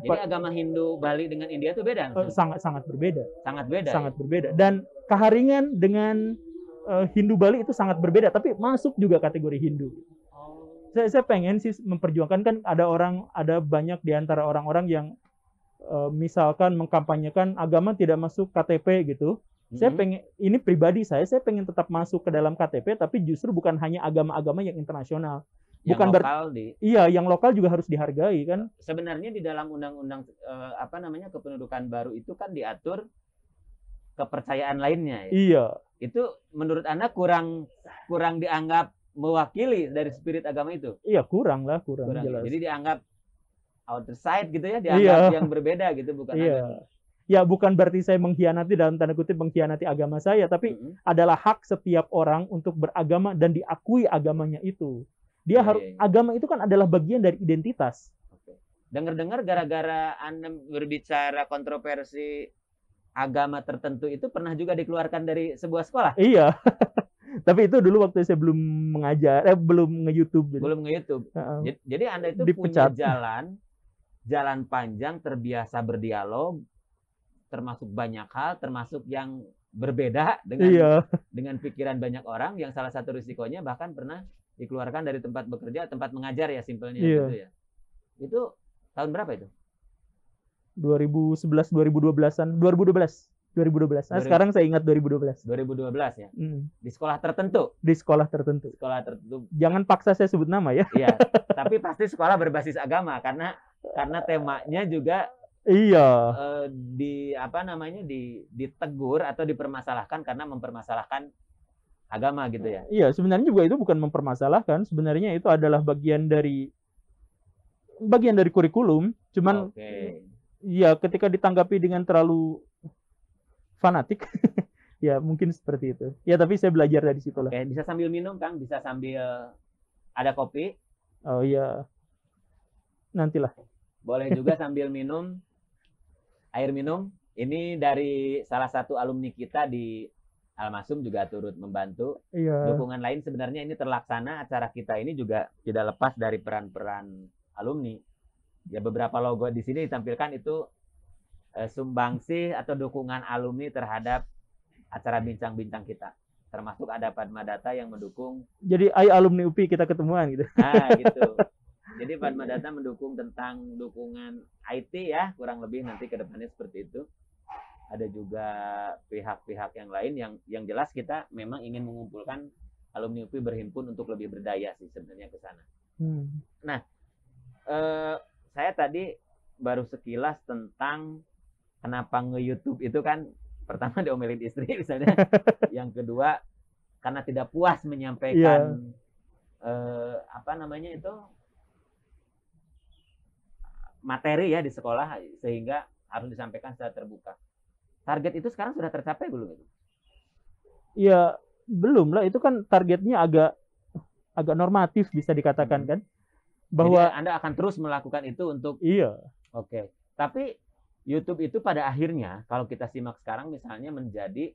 Speaker 2: Jadi agama Hindu Bali dengan India itu beda?
Speaker 1: Sangat berbeda.
Speaker 2: Sangat beda.
Speaker 1: Sangat berbeda. Dan Kaharingan dengan Hindu Bali itu sangat berbeda, tapi masuk juga kategori Hindu. Saya pengen sih memperjuangkan, kan ada banyak di antara orang-orang yang misalkan mengkampanyekan agama tidak masuk KTP gitu. Saya pengen, ini pribadi saya pengen tetap masuk ke dalam KTP, tapi justru bukan hanya agama-agama yang internasional. Bukan yang lokal juga harus dihargai kan.
Speaker 2: Sebenarnya di dalam undang-undang kependudukan baru itu kan diatur kepercayaan lainnya ya.
Speaker 1: Iya.
Speaker 2: Itu menurut Anda kurang dianggap mewakili dari spirit agama itu?
Speaker 1: Iya, kurang jelas.
Speaker 2: Jadi dianggap outer side gitu ya, dianggap yang berbeda gitu, bukan agama.
Speaker 1: Ya, bukan berarti saya mengkhianati, dalam tanda kutip mengkhianati agama saya, tapi adalah hak setiap orang untuk beragama dan diakui agamanya itu. Agama itu kan adalah bagian dari identitas.
Speaker 2: Dengar-dengar gara-gara Anda berbicara kontroversi agama tertentu itu pernah juga dikeluarkan dari sebuah sekolah?
Speaker 1: Iya. Tapi itu dulu waktu saya belum mengajar, belum nge-YouTube.
Speaker 2: Belum nge-YouTube. Jadi Anda itu
Speaker 1: dipecat.
Speaker 2: punya jalan panjang terbiasa berdialog, termasuk banyak hal, termasuk yang berbeda dengan pikiran banyak orang, yang salah satu risikonya bahkan pernah dikeluarkan dari tempat bekerja, tempat mengajar ya, simpelnya gitu ya. Itu tahun berapa itu?
Speaker 1: 2011, 2012-an, 2012. Nah, sekarang saya ingat 2012.
Speaker 2: 2012 ya. Di sekolah tertentu.
Speaker 1: Di sekolah tertentu.
Speaker 2: Sekolah tertentu.
Speaker 1: Jangan paksa saya sebut nama ya.
Speaker 2: Iya, tapi pasti sekolah berbasis agama karena temanya juga ditegur atau dipermasalahkan karena mempermasalahkan agama gitu ya.
Speaker 1: Iya, sebenarnya juga itu bukan mempermasalahkan, sebenarnya itu adalah bagian dari kurikulum, cuman ya ketika ditanggapi dengan terlalu fanatik ya mungkin seperti itu. Ya tapi saya belajar dari situ lah.
Speaker 2: Bisa sambil minum Kang, bisa sambil ada kopi.
Speaker 1: Oh iya. Nantilah.
Speaker 2: Boleh juga sambil minum air minum. Ini dari salah satu alumni kita di Al-Masum juga turut membantu. Dukungan lain sebenarnya ini terlaksana, acara kita ini juga tidak lepas dari peran-peran alumni. Ya beberapa logo di sini ditampilkan itu sumbangsih atau dukungan alumni terhadap acara bincang-bincang kita. Termasuk ada Padma Data yang mendukung.
Speaker 1: Jadi alumni UPI kita ketemuan gitu.
Speaker 2: Nah, gitu. Jadi Padma Data mendukung tentang dukungan IT ya, kurang lebih nanti ke depannya seperti itu. Ada juga pihak-pihak yang lain yang jelas kita memang ingin mengumpulkan alumni UPI berhimpun untuk lebih berdaya sih sebenarnya ke sana. Nah, saya tadi baru sekilas tentang kenapa nge-YouTube itu kan, pertama diomelin istri misalnya, yang kedua karena tidak puas menyampaikan materi ya di sekolah, sehingga harus disampaikan secara terbuka. Target itu sekarang sudah tercapai belum itu? Ya belum lah, itu kan targetnya agak normatif bisa dikatakan kan. Bahwa jadi Anda akan terus melakukan itu untuk Oke. Tapi YouTube itu pada akhirnya kalau kita simak sekarang misalnya menjadi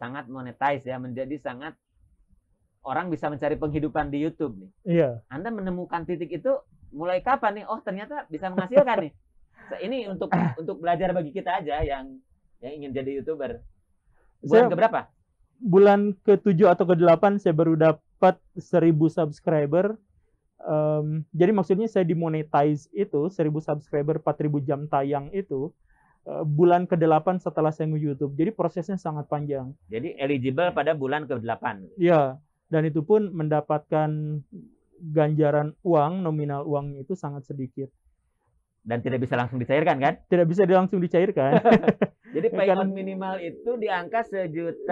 Speaker 2: sangat monetize ya, menjadi sangat orang bisa mencari penghidupan di YouTube nih. Anda menemukan titik itu mulai kapan nih? Oh, ternyata bisa menghasilkan nih. Ini untuk belajar bagi kita aja yang ingin jadi YouTuber. Bulan keberapa? Bulan ke-7 atau ke-8 saya baru dapat 1000 subscriber. Jadi maksudnya saya dimonetize itu 1000 subscriber, 4000 jam tayang itu bulan ke-8 setelah saya nge-YouTube. Jadi prosesnya sangat panjang. Jadi eligible pada bulan ke-8. Iya, dan itu pun mendapatkan ganjaran uang, nominal uangnya itu sangat sedikit. Dan tidak bisa langsung dicairkan kan? Tidak bisa langsung dicairkan. Jadi payout minimal itu di angka 1.600.000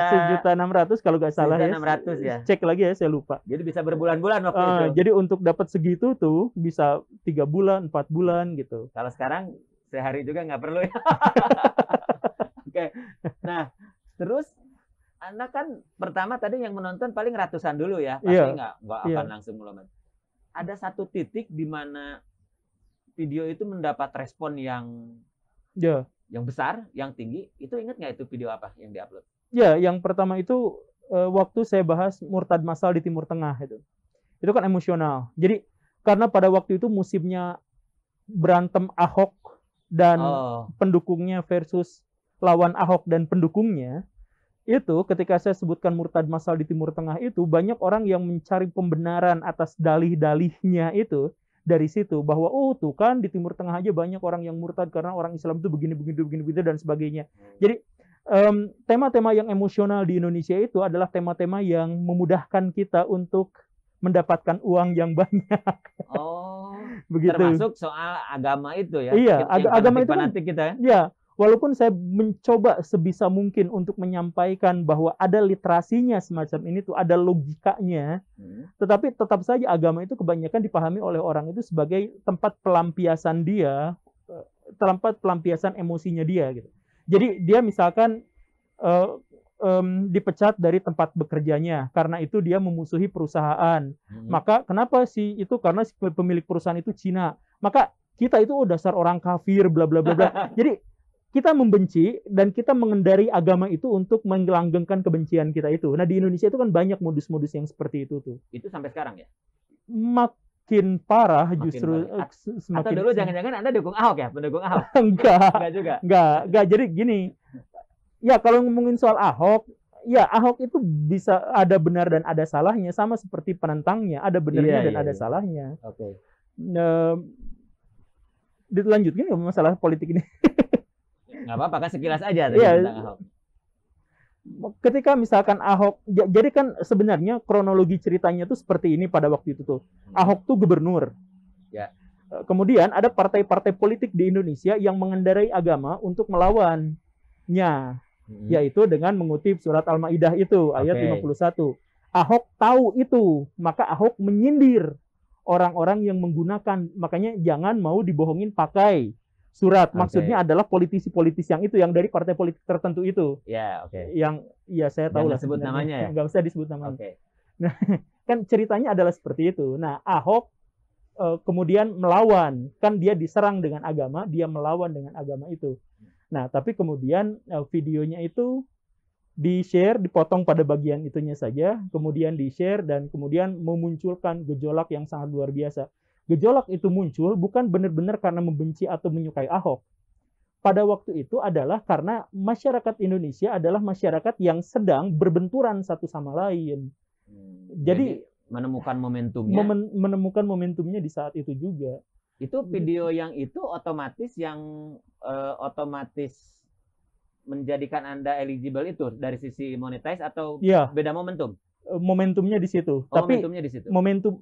Speaker 2: kalau nggak salah ya. 1.600.000 ya. Cek lagi ya, saya lupa. Jadi bisa berbulan-bulan waktu itu. Jadi untuk dapat segitu tuh bisa 3 bulan, 4 bulan gitu. Kalau sekarang sehari juga nggak perlu ya. Oke. Nah, terus Anda kan pertama tadi yang menonton paling ratusan dulu ya. Pasti nggak akan langsung melompat. Ada satu titik di mana video itu mendapat respon yang besar, yang tinggi. Itu ingat nggak itu video apa yang diupload? Ya, yang pertama itu waktu saya bahas murtad massal di Timur Tengah itu. Itu kan emosional. Jadi karena pada waktu itu musimnya berantem Ahok dan pendukungnya versus lawan Ahok dan pendukungnya. Itu ketika saya sebutkan murtad massal di Timur Tengah itu, banyak orang yang mencari pembenaran atas dalih-dalihnya itu dari situ, bahwa tuh kan di Timur Tengah aja banyak orang yang murtad karena orang Islam itu begini dan sebagainya. Jadi tema-tema yang emosional di Indonesia itu adalah tema-tema yang memudahkan kita untuk mendapatkan uang yang banyak. Begitu. Termasuk soal agama itu ya. Iya, agama itu kan, kita. Ya, walaupun saya mencoba sebisa mungkin untuk menyampaikan bahwa ada literasinya semacam ini tuh, ada logikanya, tetapi tetap saja agama itu kebanyakan dipahami oleh orang itu sebagai tempat pelampiasan dia, tempat pelampiasan emosinya dia gitu. Jadi dia misalkan dipecat dari tempat bekerjanya karena itu dia memusuhi perusahaan. Maka kenapa sih itu? Karena si pemilik perusahaan itu Cina. Maka kita itu dasar orang kafir bla bla bla bla. Jadi kita membenci dan kita mengendari agama itu untuk menglanggengkan kebencian kita itu. Nah, di Indonesia itu kan banyak modus-modus yang seperti itu tuh. Itu sampai sekarang ya? Makin parah justru. Atau dulu jangan-jangan Anda dukung Ahok ya? Pendukung Ahok? Enggak juga? Enggak. Jadi gini,
Speaker 1: Ya, kalau ngomongin soal Ahok, ya Ahok itu bisa ada benar dan ada salahnya, sama seperti penentangnya, ada benernya dan ada salahnya.
Speaker 2: Oke.
Speaker 1: Dilanjutkan nggak masalah politik ini?
Speaker 2: Nggak apa-apa kan, sekilas aja tadi
Speaker 1: Iya.
Speaker 2: tentang Ahok.
Speaker 1: Ketika misalkan Ahok, jadi kan sebenarnya kronologi ceritanya tuh seperti ini pada waktu itu tuh. Ahok tuh gubernur.
Speaker 2: Ya.
Speaker 1: Kemudian ada partai-partai politik di Indonesia yang mengendarai agama untuk melawannya. Yaitu dengan mengutip surat Al-Maidah itu ayat 51. Ahok tahu itu, maka Ahok menyindir orang-orang yang menggunakan, makanya jangan mau dibohongin pakai surat. Maksudnya adalah politisi-politisi yang dari partai politik tertentu itu.
Speaker 2: Ya, oke.
Speaker 1: Yang ya saya tahu lah
Speaker 2: sebut namanya ya.
Speaker 1: Nggak usah disebut namanya.
Speaker 2: Oke.
Speaker 1: Nah, kan ceritanya adalah seperti itu. Nah, Ahok kemudian melawan, kan dia diserang dengan agama, dia melawan dengan agama itu. Nah, tapi kemudian videonya itu di-share, dipotong pada bagian itunya saja, kemudian di-share dan kemudian memunculkan gejolak yang sangat luar biasa. Gejolak itu muncul bukan benar-benar karena membenci atau menyukai Ahok. Pada waktu itu adalah karena masyarakat Indonesia adalah masyarakat yang sedang berbenturan satu sama lain. Jadi
Speaker 2: menemukan momentumnya.
Speaker 1: Menemukan momentumnya di saat itu juga.
Speaker 2: Itu video yang itu otomatis menjadikan Anda eligible itu dari sisi monetize atau beda momentum?
Speaker 1: Momentumnya di situ. Tapi
Speaker 2: momentumnya di situ.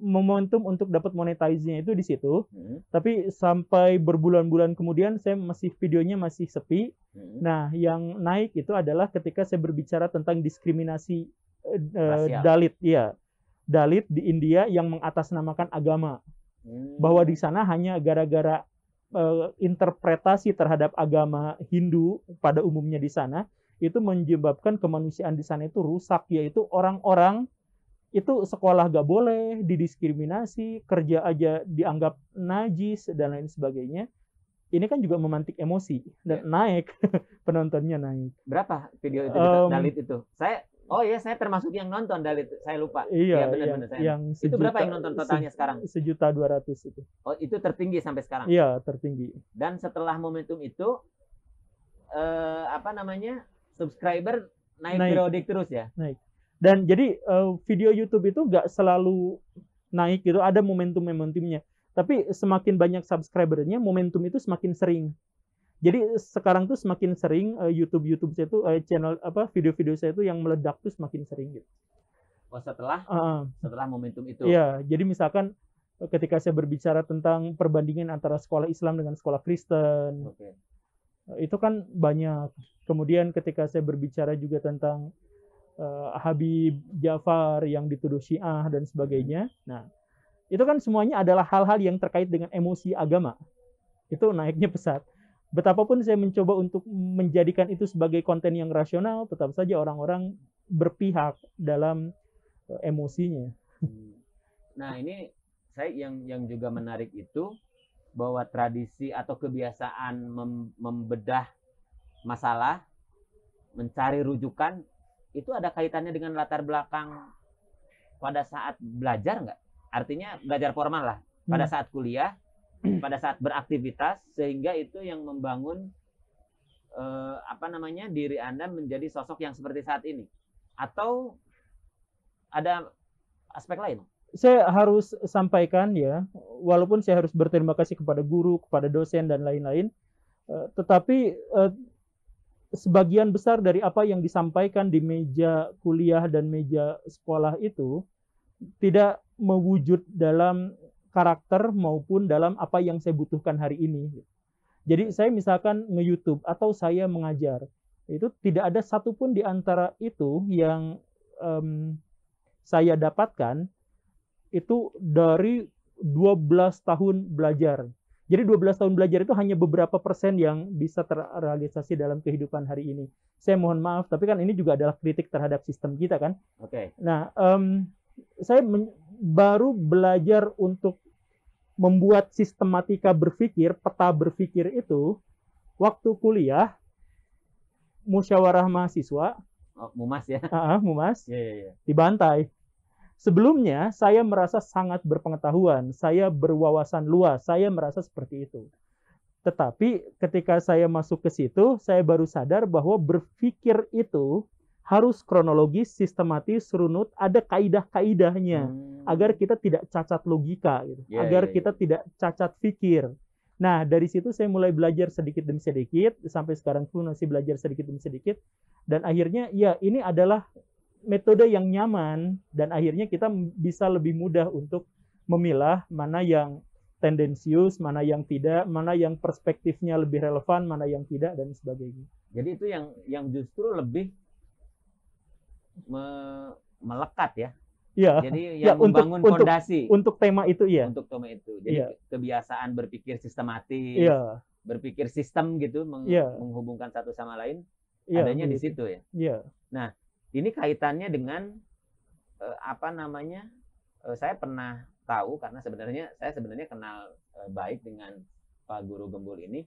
Speaker 1: Momentum untuk dapat monetize-nya itu di situ. Tapi sampai berbulan-bulan kemudian videonya masih sepi. Nah, yang naik itu adalah ketika saya berbicara tentang diskriminasi Dalit, ya. Dalit di India yang mengatasnamakan agama. Bahwa di sana hanya gara-gara interpretasi terhadap agama Hindu pada umumnya di sana itu menyebabkan kemanusiaan di sana itu rusak, yaitu orang-orang itu sekolah gak boleh, didiskriminasi, kerja aja dianggap najis dan lain sebagainya. Ini kan juga memantik emosi dan naik penontonnya naik.
Speaker 2: Berapa video itu Dalit itu? Saya termasuk yang nonton Dalit, saya lupa.
Speaker 1: Iya,
Speaker 2: benar-benar saya.
Speaker 1: Itu
Speaker 2: berapa yang nonton totalnya sekarang?
Speaker 1: 1.200.000 itu.
Speaker 2: Oh, itu tertinggi sampai sekarang?
Speaker 1: Iya, tertinggi.
Speaker 2: Dan setelah momentum itu subscriber naik periodik terus ya?
Speaker 1: Naik. Dan jadi video YouTube itu nggak selalu naik gitu, ada momentumnya. Tapi semakin banyak subscribernya, momentum itu semakin sering. Jadi sekarang tuh semakin sering YouTube saya tuh channel video-video saya tuh yang meledak tuh semakin sering gitu.
Speaker 2: Oh, setelah momentum itu.
Speaker 1: Iya, jadi misalkan ketika saya berbicara tentang perbandingan antara sekolah Islam dengan sekolah Kristen. Itu kan banyak. Kemudian ketika saya berbicara juga tentang Habib Ja'far yang dituduh Syiah dan sebagainya. Nah, itu kan semuanya adalah hal-hal yang terkait dengan emosi agama. Itu naiknya pesat. Betapapun saya mencoba untuk menjadikan itu sebagai konten yang rasional, tetap saja orang-orang berpihak dalam emosinya.
Speaker 2: Nah, ini saya yang juga menarik itu bahwa tradisi atau kebiasaan membedah masalah, mencari rujukan, itu ada kaitannya dengan latar belakang pada saat belajar nggak? Artinya belajar formal lah, pada saat kuliah, pada saat beraktivitas, sehingga itu yang membangun diri Anda menjadi sosok yang seperti saat ini, atau ada aspek lain?
Speaker 1: Saya harus sampaikan ya, walaupun saya harus berterima kasih kepada guru, kepada dosen dan lain-lain, tetapi sebagian besar dari apa yang disampaikan di meja kuliah dan meja sekolah itu tidak mewujud dalam karakter maupun dalam apa yang saya butuhkan hari ini. Jadi saya misalkan nge-YouTube atau saya mengajar, itu tidak ada satupun di antara itu yang saya dapatkan itu dari 12 tahun belajar. Jadi 12 tahun belajar itu hanya beberapa persen yang bisa terrealisasi dalam kehidupan hari ini. Saya mohon maaf, tapi kan ini juga adalah kritik terhadap sistem kita kan. Nah, saya baru belajar untuk membuat sistematika berpikir, peta berpikir itu waktu kuliah, musyawarah mahasiswa.
Speaker 2: Mumas ya?
Speaker 1: Mumas. Dibantai. Sebelumnya saya merasa sangat berpengetahuan, saya berwawasan luas, saya merasa seperti itu. Tetapi ketika saya masuk ke situ, saya baru sadar bahwa berpikir itu harus kronologis, sistematis, runut, ada kaidah-kaidahnya agar kita tidak cacat logika, gitu. Agar kita tidak cacat pikir. Nah, dari situ saya mulai belajar sedikit demi sedikit, sampai sekarang pun masih belajar sedikit demi sedikit, dan akhirnya ya ini adalah metode yang nyaman, dan akhirnya kita bisa lebih mudah untuk memilah mana yang tendensius, mana yang tidak, mana yang perspektifnya lebih relevan, mana yang tidak, dan sebagainya.
Speaker 2: Jadi itu yang justru lebih melekat ya.
Speaker 1: Iya.
Speaker 2: Jadi yang membangun fondasi.
Speaker 1: Untuk tema itu ya.
Speaker 2: Untuk tema itu. Jadi kebiasaan berpikir sistematis, berpikir sistem gitu, menghubungkan satu sama lain, adanya di situ ya.
Speaker 1: Iya.
Speaker 2: Nah, ini kaitannya dengan apa namanya? Saya pernah tahu karena saya sebenarnya kenal baik dengan Pak Guru Gembul ini.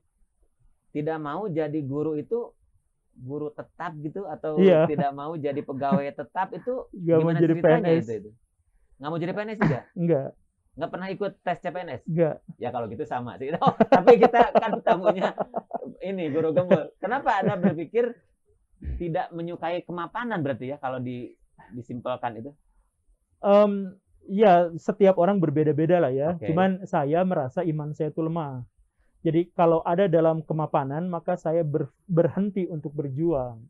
Speaker 2: Tidak mau jadi guru itu guru tetap gitu, atau tidak mau jadi pegawai tetap itu gimana
Speaker 1: jadi
Speaker 2: ceritanya
Speaker 1: PNS.
Speaker 2: itu? Nggak mau jadi PNS juga?
Speaker 1: Enggak.
Speaker 2: Nggak pernah ikut tes CPNS?
Speaker 1: Enggak.
Speaker 2: Ya kalau gitu sama sih. Oh, tapi kita kan tamunya ini Guru Gembul. Kenapa Anda berpikir tidak menyukai kemapanan berarti ya kalau disimpelkan itu?
Speaker 1: Ya, setiap orang berbeda-beda lah ya. Cuman saya merasa iman saya itu lemah. Jadi kalau ada dalam kemapanan, maka saya berhenti untuk berjuang.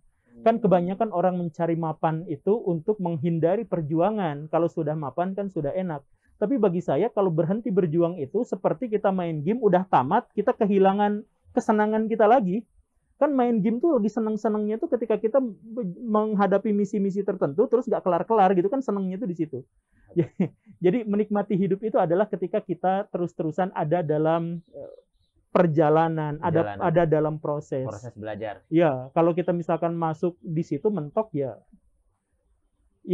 Speaker 1: Kan kebanyakan orang mencari mapan itu untuk menghindari perjuangan. Kalau sudah mapan kan sudah enak. Tapi bagi saya kalau berhenti berjuang itu seperti kita main game udah tamat, kita kehilangan kesenangan kita lagi. Kan main game tuh lagi senang-senangnya tuh ketika kita menghadapi misi-misi tertentu terus nggak kelar-kelar gitu kan, senangnya tuh di situ. Jadi menikmati hidup itu adalah ketika kita terus-terusan ada dalam perjalanan, ada dalam proses
Speaker 2: belajar.
Speaker 1: Ya, kalau kita misalkan masuk di situ mentok ya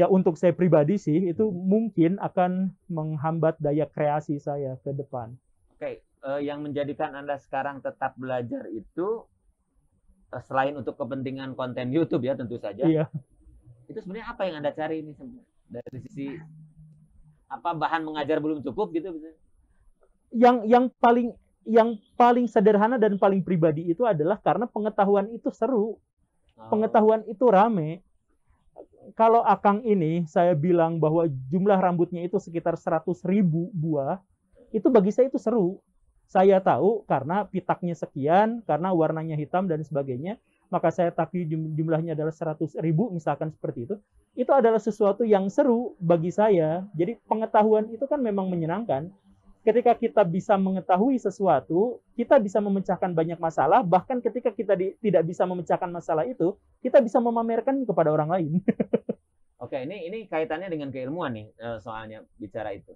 Speaker 1: untuk saya pribadi sih itu mungkin akan menghambat daya kreasi saya ke depan.
Speaker 2: Oke, yang menjadikan Anda sekarang tetap belajar itu selain untuk kepentingan konten YouTube ya tentu saja.
Speaker 1: Iya.
Speaker 2: Itu sebenarnya apa yang Anda cari ini dari sisi apa, bahan mengajar belum cukup gitu misalnya?
Speaker 1: Yang paling sederhana dan paling pribadi itu adalah karena pengetahuan itu seru. Pengetahuan itu rame. Kalau Akang ini saya bilang bahwa jumlah rambutnya itu sekitar 100.000 buah, itu bagi saya itu seru. Saya tahu karena pitaknya sekian, karena warnanya hitam dan sebagainya, maka saya tahu jumlahnya adalah 100.000 misalkan seperti itu. Itu adalah sesuatu yang seru bagi saya. Jadi pengetahuan itu kan memang menyenangkan. Ketika kita bisa mengetahui sesuatu, kita bisa memecahkan banyak masalah. Bahkan ketika kita tidak bisa memecahkan masalah itu, kita bisa memamerkan kepada orang lain.
Speaker 2: Oke, ini kaitannya dengan keilmuan nih, soalnya bicara itu.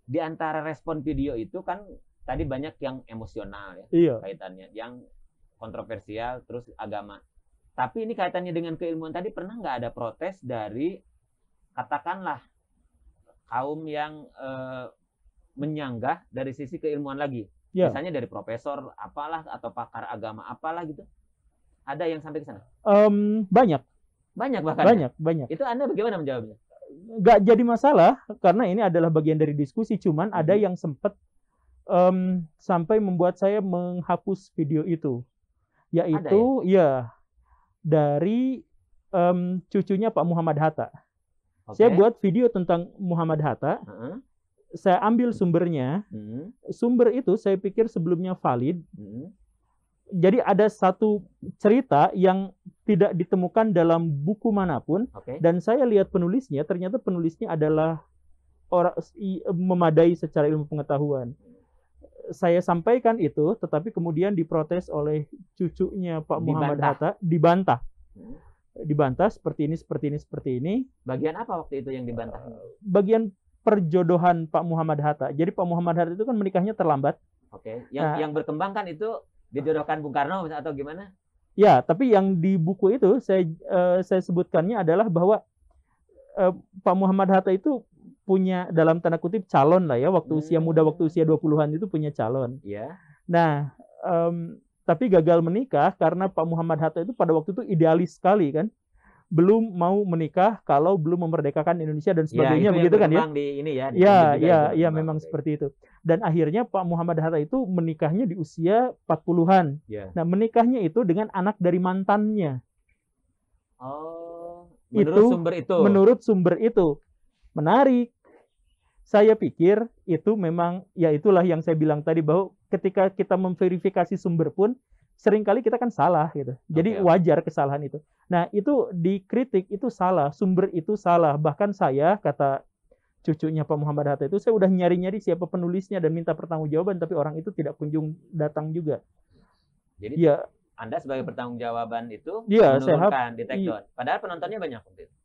Speaker 2: Di antara respon video itu kan tadi banyak yang emosional ya, kaitannya, yang kontroversial, terus agama. Tapi ini kaitannya dengan keilmuan tadi, pernah nggak ada protes dari katakanlah kaum yang menyanggah dari sisi keilmuan lagi, misalnya dari profesor apalah atau pakar agama apalah gitu, ada yang sampai ke sana?
Speaker 1: Banyak bahkan. Banyak.
Speaker 2: Itu Anda bagaimana menjawabnya?
Speaker 1: Nggak jadi masalah karena ini adalah bagian dari diskusi. Cuman ada yang sempat sampai membuat saya menghapus video itu, yaitu dari cucunya Pak Muhammad Hatta. Saya buat video tentang Muhammad Hatta. Saya ambil sumbernya. Sumber itu saya pikir sebelumnya valid. Jadi ada satu cerita yang tidak ditemukan dalam buku manapun. Dan saya lihat penulisnya, ternyata penulisnya adalah orang memadai secara ilmu pengetahuan. Saya sampaikan itu, tetapi kemudian diprotes oleh cucunya Pak Muhammad Hatta, dibantah. Dibantah seperti ini. Bagian apa waktu itu yang dibantah? Bagian perjodohan Pak Muhammad Hatta. Jadi Pak Muhammad Hatta itu kan menikahnya terlambat.
Speaker 2: Yang berkembang kan itu dijodohkan Bung Karno atau gimana?
Speaker 1: Ya, tapi yang di buku itu saya sebutkannya adalah bahwa Pak Muhammad Hatta itu punya dalam tanda kutip calon lah ya, waktu usia muda, waktu usia 20-an itu punya calon. Nah, tapi gagal menikah karena Pak Muhammad Hatta itu pada waktu itu idealis sekali kan. belum mau menikah kalau belum memerdekakan Indonesia dan
Speaker 2: Ya,
Speaker 1: sebagainya,
Speaker 2: itu yang
Speaker 1: begitu kan ya?
Speaker 2: berkembang di ini ya, di
Speaker 1: Ya,
Speaker 2: publik juga
Speaker 1: ya,
Speaker 2: itu
Speaker 1: ya,
Speaker 2: berkembang.
Speaker 1: memang
Speaker 2: Oke.
Speaker 1: seperti itu. Dan akhirnya Pak Muhammad Hatta itu menikahnya di usia 40-an.
Speaker 2: Ya.
Speaker 1: Nah, menikahnya itu dengan anak dari mantannya.
Speaker 2: Oh,
Speaker 1: Itu menurut sumber itu. Menarik. Saya pikir itu memang, ya itulah yang saya bilang tadi, bahwa ketika kita memverifikasi sumber pun seringkali kita kan salah gitu. Jadi
Speaker 2: Oke.
Speaker 1: wajar kesalahan itu. Nah, itu dikritik itu salah, sumber itu salah. Bahkan saya, kata cucunya Pak Muhammad Hatta itu, saya udah nyari-nyari siapa penulisnya dan minta pertanggungjawaban, tapi orang itu tidak kunjung datang juga.
Speaker 2: Jadi
Speaker 1: Ya,
Speaker 2: Anda sebagai pertanggungjawaban itu
Speaker 1: iya, saya
Speaker 2: menurunkan di take down. Padahal penontonnya banyak waktu itu.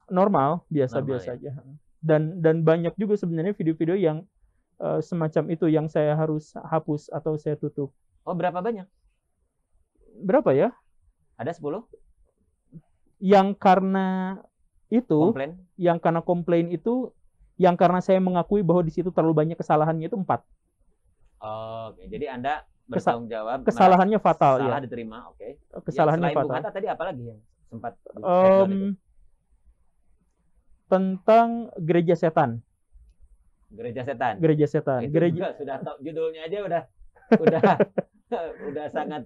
Speaker 1: normal, biasa-biasa
Speaker 2: Normal, ya.
Speaker 1: aja. Dan banyak juga sebenarnya video-video yang semacam itu yang saya harus hapus atau saya tutup.
Speaker 2: Oh, berapa banyak?
Speaker 1: Berapa ya?
Speaker 2: Ada 10?
Speaker 1: Yang karena itu,
Speaker 2: Komplain?
Speaker 1: yang karena komplain itu, yang karena saya mengakui bahwa di situ terlalu banyak kesalahannya itu 4.
Speaker 2: Oke, jadi Anda bertanggung jawab.
Speaker 1: Kesalahannya fatal,
Speaker 2: salah
Speaker 1: ya.
Speaker 2: diterima, oke.
Speaker 1: Kesalahannya
Speaker 2: Selain Bung
Speaker 1: fatal.
Speaker 2: Hatta tadi apa lagi yang sempat di take down itu?
Speaker 1: Tentang gereja setan.
Speaker 2: Gereja setan.
Speaker 1: Gereja setan.
Speaker 2: Itu
Speaker 1: Gereja,
Speaker 2: juga sudah tahu judulnya aja udah udah sangat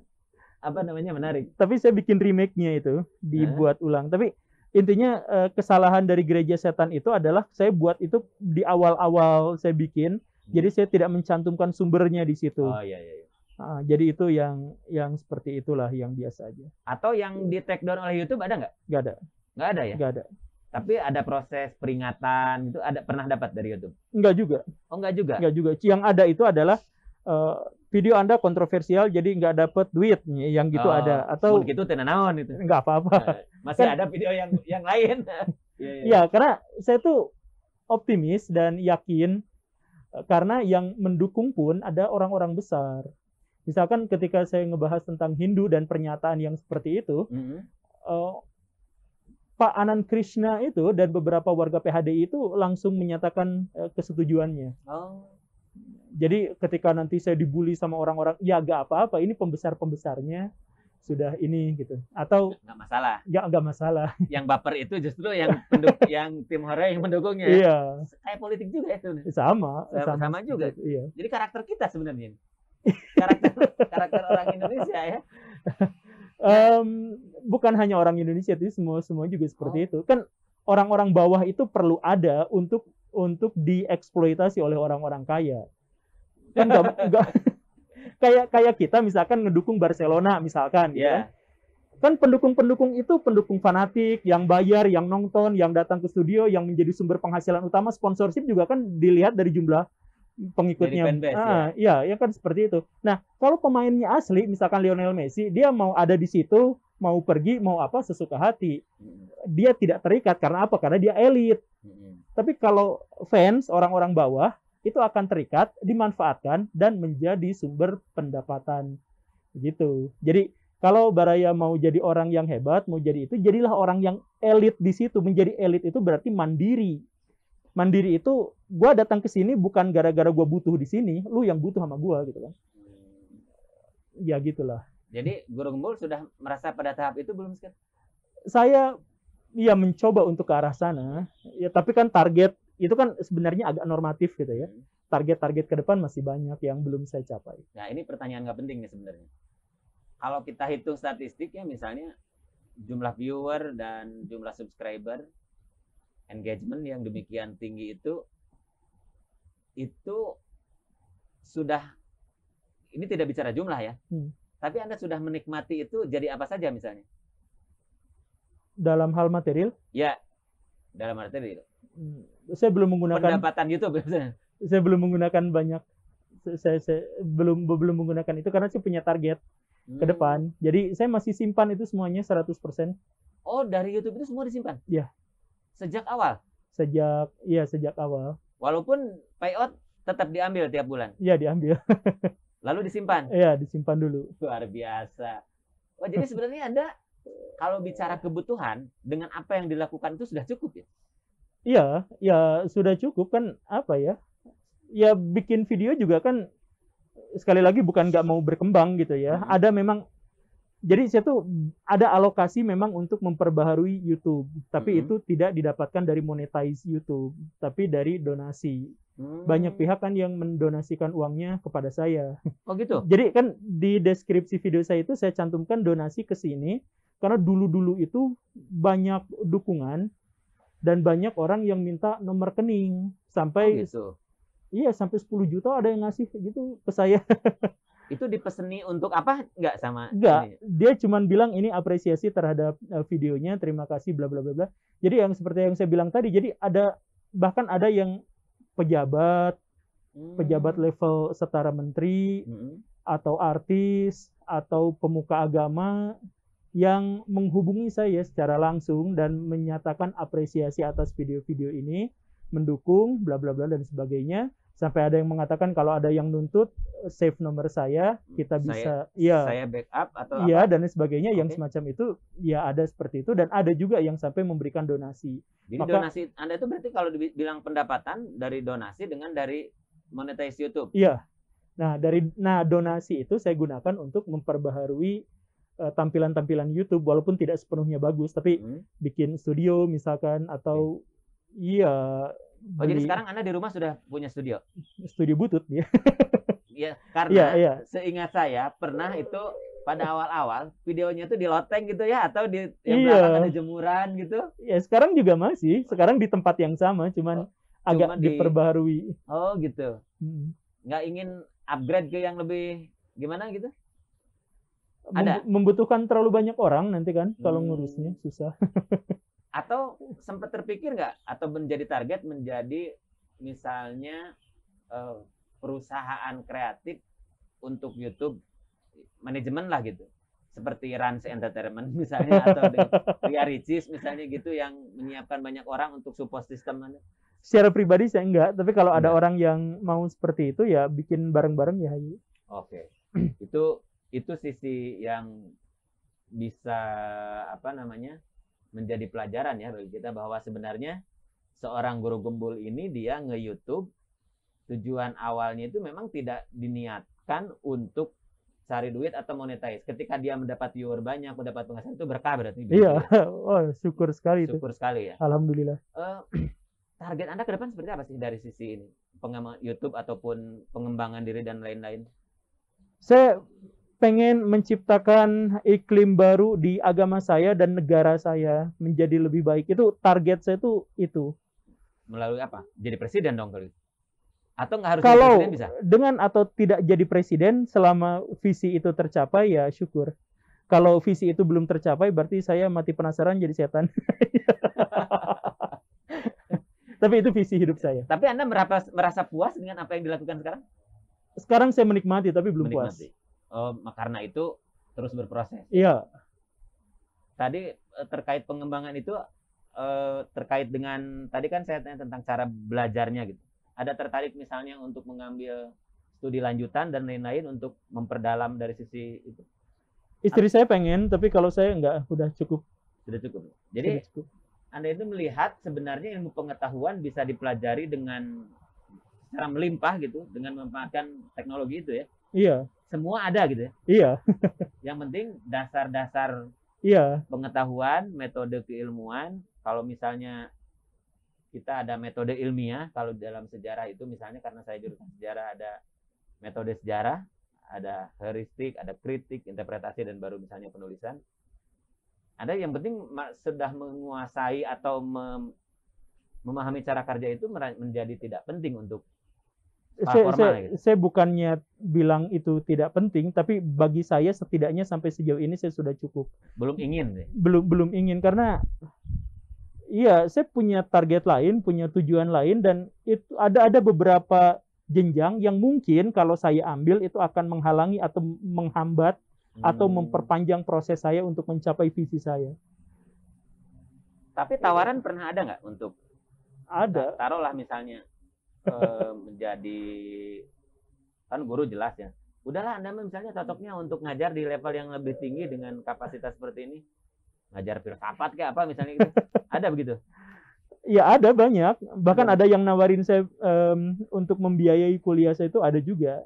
Speaker 2: apa namanya menarik.
Speaker 1: tapi saya bikin remake-nya itu, dibuat ulang. Tapi intinya kesalahan dari gereja setan itu adalah saya buat itu di awal-awal saya bikin, jadi saya tidak mencantumkan sumbernya di situ.
Speaker 2: Oh iya iya.
Speaker 1: Jadi itu yang seperti itulah yang biasa aja.
Speaker 2: Atau yang di take down oleh YouTube ada nggak?
Speaker 1: Nggak ada.
Speaker 2: Nggak ada ya?
Speaker 1: Nggak ada.
Speaker 2: Tapi ada proses peringatan itu ada pernah dapat dari YouTube?
Speaker 1: Nggak juga.
Speaker 2: Oh nggak juga?
Speaker 1: Nggak juga. Yang ada itu adalah video Anda kontroversial jadi nggak dapat duit, yang gitu ada. Atau
Speaker 2: gitu tenanawan itu.
Speaker 1: nggak apa-apa.
Speaker 2: Masih ada video yang lain.
Speaker 1: Ya, karena saya tuh optimis dan yakin karena yang mendukung pun ada orang-orang besar. Misalkan ketika saya ngebahas tentang Hindu dan pernyataan yang seperti itu, Pak Anand Krishna itu dan beberapa warga PHDI itu langsung menyatakan kesetujuannya. Jadi ketika nanti saya dibully sama orang-orang, ya gak apa-apa, ini pembesar-pembesarnya sudah ini gitu. Atau
Speaker 2: nggak masalah.
Speaker 1: Ya nggak masalah.
Speaker 2: Yang baper itu justru yang yang tim horor yang mendukungnya.
Speaker 1: Iya.
Speaker 2: Kayak politik juga itu.
Speaker 1: Sama
Speaker 2: juga.
Speaker 1: Iya.
Speaker 2: Jadi karakter kita sebenarnya. karakter orang Indonesia ya.
Speaker 1: Bukan hanya orang Indonesia, itu semua juga seperti itu. Kan orang-orang bawah itu perlu ada untuk dieksploitasi oleh orang-orang kaya. Kan nggak kayak kita misalkan ngedukung Barcelona misalkan, ya. Kan pendukung-pendukung itu pendukung fanatik yang bayar, yang nonton, yang datang ke studio, yang menjadi sumber penghasilan utama. Sponsorship juga kan dilihat dari jumlah pengikutnya. Ya kan seperti itu. Nah, kalau pemainnya asli, misalkan Lionel Messi, dia mau ada di situ, mau pergi, mau apa sesuka hati. Dia tidak terikat karena apa? Karena dia elit. Tapi kalau fans, orang-orang bawah, itu akan terikat, dimanfaatkan dan menjadi sumber pendapatan. Gitu. Jadi kalau Baraya mau jadi orang yang hebat, mau jadi itu, jadilah orang yang elit di situ. Menjadi elit itu berarti mandiri. Mandiri itu, gue datang ke sini bukan gara-gara gue butuh di sini, lu yang butuh sama gue gitu kan. Ya gitulah.
Speaker 2: Jadi Guru Gembul sudah merasa pada tahap itu belum sih?
Speaker 1: Saya ya mencoba untuk ke arah sana. Ya tapi kan target itu kan sebenarnya agak normatif gitu ya. Target-target ke depan masih banyak yang belum saya capai.
Speaker 2: Nah ini pertanyaan nggak penting nih sebenarnya. Kalau kita hitung statistiknya misalnya jumlah viewer dan jumlah subscriber, engagement yang demikian tinggi itu sudah, ini tidak bicara jumlah ya, tapi Anda sudah menikmati itu jadi apa saja misalnya?
Speaker 1: Dalam hal material?
Speaker 2: Ya, dalam material.
Speaker 1: Saya belum menggunakan
Speaker 2: pendapatan YouTube misalnya.
Speaker 1: Saya belum menggunakan banyak. Saya belum menggunakan itu karena saya punya target ke depan. Jadi saya masih simpan itu semuanya 100%.
Speaker 2: Oh, dari YouTube itu semua disimpan?
Speaker 1: Iya.
Speaker 2: Sejak awal?
Speaker 1: Sejak awal.
Speaker 2: Walaupun payout tetap diambil tiap bulan?
Speaker 1: Iya, diambil.
Speaker 2: Lalu disimpan?
Speaker 1: Iya, disimpan dulu.
Speaker 2: Luar biasa. Oh, jadi sebenarnya Anda kalau bicara kebutuhan, dengan apa yang dilakukan itu sudah cukup ya?
Speaker 1: Iya, ya sudah cukup kan apa ya? Ya bikin video juga kan sekali lagi bukan nggak mau berkembang gitu ya. Ada memang Jadi saya tuh ada alokasi memang untuk memperbaharui YouTube, tapi itu tidak didapatkan dari monetize YouTube, tapi dari donasi. Banyak pihak kan yang mendonasikan uangnya kepada saya.
Speaker 2: Oh gitu.
Speaker 1: Jadi kan di deskripsi video saya itu saya cantumkan donasi ke sini karena dulu-dulu itu banyak dukungan dan banyak orang yang minta nomor rekening sampai
Speaker 2: gitu.
Speaker 1: Iya, sampai 10 juta ada yang ngasih gitu ke saya.
Speaker 2: Itu dipeseni untuk apa? Enggak sama
Speaker 1: Enggak,
Speaker 2: ini?
Speaker 1: dia cuman bilang ini apresiasi terhadap videonya, terima kasih bla bla bla bla. Jadi yang seperti yang saya bilang tadi, jadi ada bahkan ada yang pejabat level setara menteri atau artis atau pemuka agama yang menghubungi saya secara langsung dan menyatakan apresiasi atas video-video ini, mendukung bla bla bla dan sebagainya. Sampai ada yang mengatakan kalau ada yang nuntut save nomor saya, kita bisa
Speaker 2: saya backup atau
Speaker 1: iya
Speaker 2: apa?
Speaker 1: dan sebagainya yang semacam itu, ya ada seperti itu dan ada juga yang sampai memberikan donasi.
Speaker 2: Jadi donasi Anda itu berarti kalau dibilang pendapatan dari donasi dengan dari monetize YouTube.
Speaker 1: Iya. Nah, donasi itu saya gunakan untuk memperbaharui tampilan-tampilan YouTube walaupun tidak sepenuhnya bagus, tapi bikin studio misalkan atau iya.
Speaker 2: Oh, jadi sekarang Anda di rumah sudah punya studio?
Speaker 1: Studio butut ya.
Speaker 2: Iya, karena seingat saya pernah itu pada awal-awal videonya itu di loteng gitu ya, atau di yang belakang ada jemuran gitu.
Speaker 1: Ya, sekarang juga masih. Sekarang di tempat yang sama, cuman agak diperbaharui.
Speaker 2: Oh, gitu. Nggak ingin upgrade ke yang lebih gimana gitu? Ada?
Speaker 1: Membutuhkan terlalu banyak orang nanti kan kalau ngurusnya susah.
Speaker 2: Atau sempat terpikir nggak atau menjadi target menjadi misalnya perusahaan kreatif untuk YouTube manajemen lah gitu, seperti Rans Entertainment misalnya atau Ria Ricis misalnya gitu yang menyiapkan banyak orang untuk support system Anda?
Speaker 1: Secara pribadi saya enggak, tapi kalau ada orang yang mau seperti itu ya bikin bareng-bareng ya.
Speaker 2: Oke. Itu sisi yang bisa apa namanya menjadi pelajaran ya bagi kita bahwa sebenarnya seorang guru gembul ini dia nge-YouTube tujuan awalnya itu memang tidak diniatkan untuk cari duit atau monetize. Ketika dia mendapat viewer banyak, mendapat penghasilan itu berkah berarti.
Speaker 1: Iya, oh, syukur sekali itu.
Speaker 2: Syukur sekali ya.
Speaker 1: Alhamdulillah.
Speaker 2: Target Anda ke depan seperti apa sih dari sisi ini? Pengembangan YouTube ataupun pengembangan diri dan lain-lain?
Speaker 1: Saya pengen menciptakan iklim baru di agama saya dan negara saya menjadi lebih baik. Itu target saya itu.
Speaker 2: Melalui apa? Jadi presiden dong kali. Atau nggak harus
Speaker 1: jadi
Speaker 2: presiden bisa?
Speaker 1: Dengan atau tidak jadi presiden selama visi itu tercapai ya syukur. Kalau visi itu belum tercapai berarti saya mati penasaran jadi setan. Tapi itu visi hidup saya.
Speaker 2: Tapi Anda merasa puas dengan apa yang dilakukan sekarang?
Speaker 1: Sekarang saya menikmati tapi belum puas.
Speaker 2: Oh, karena itu terus berproses.
Speaker 1: Iya.
Speaker 2: Tadi terkait pengembangan itu terkait dengan tadi kan saya tanya tentang cara belajarnya gitu. Ada tertarik misalnya untuk mengambil studi lanjutan dan lain-lain untuk memperdalam dari sisi itu?
Speaker 1: Istri saya pengen, tapi kalau saya enggak, udah cukup.
Speaker 2: Sudah cukup. Jadi Anda itu melihat sebenarnya ilmu pengetahuan bisa dipelajari dengan secara melimpah gitu dengan memanfaatkan teknologi itu ya.
Speaker 1: Iya.
Speaker 2: Semua ada gitu ya.
Speaker 1: Iya.
Speaker 2: Yang penting dasar-dasar pengetahuan, metode keilmuan. Kalau misalnya kita ada metode ilmiah, kalau dalam sejarah itu misalnya karena saya jurusan sejarah ada metode sejarah, ada heuristik, ada kritik, interpretasi dan baru misalnya penulisan. Ada yang penting sudah menguasai atau memahami cara kerja itu menjadi tidak penting untuk
Speaker 1: saya bukannya bilang itu tidak penting, tapi bagi saya setidaknya sampai sejauh ini saya sudah cukup.
Speaker 2: Belum ingin?
Speaker 1: Belum ingin karena iya saya punya target lain, punya tujuan lain dan itu ada beberapa jenjang yang mungkin kalau saya ambil itu akan menghalangi atau menghambat atau memperpanjang proses saya untuk mencapai visi saya.
Speaker 2: Tapi tawaran pernah ada nggak untuk?
Speaker 1: Ada.
Speaker 2: Taruhlah misalnya menjadi kan guru jelas ya. Udahlah Anda misalnya cocoknya untuk ngajar di level yang lebih tinggi dengan kapasitas seperti ini. Ngajar filsafat kayak apa misalnya gitu. Ada begitu?
Speaker 1: Ya ada banyak. Bahkan ada yang nawarin saya untuk membiayai kuliah saya itu ada juga.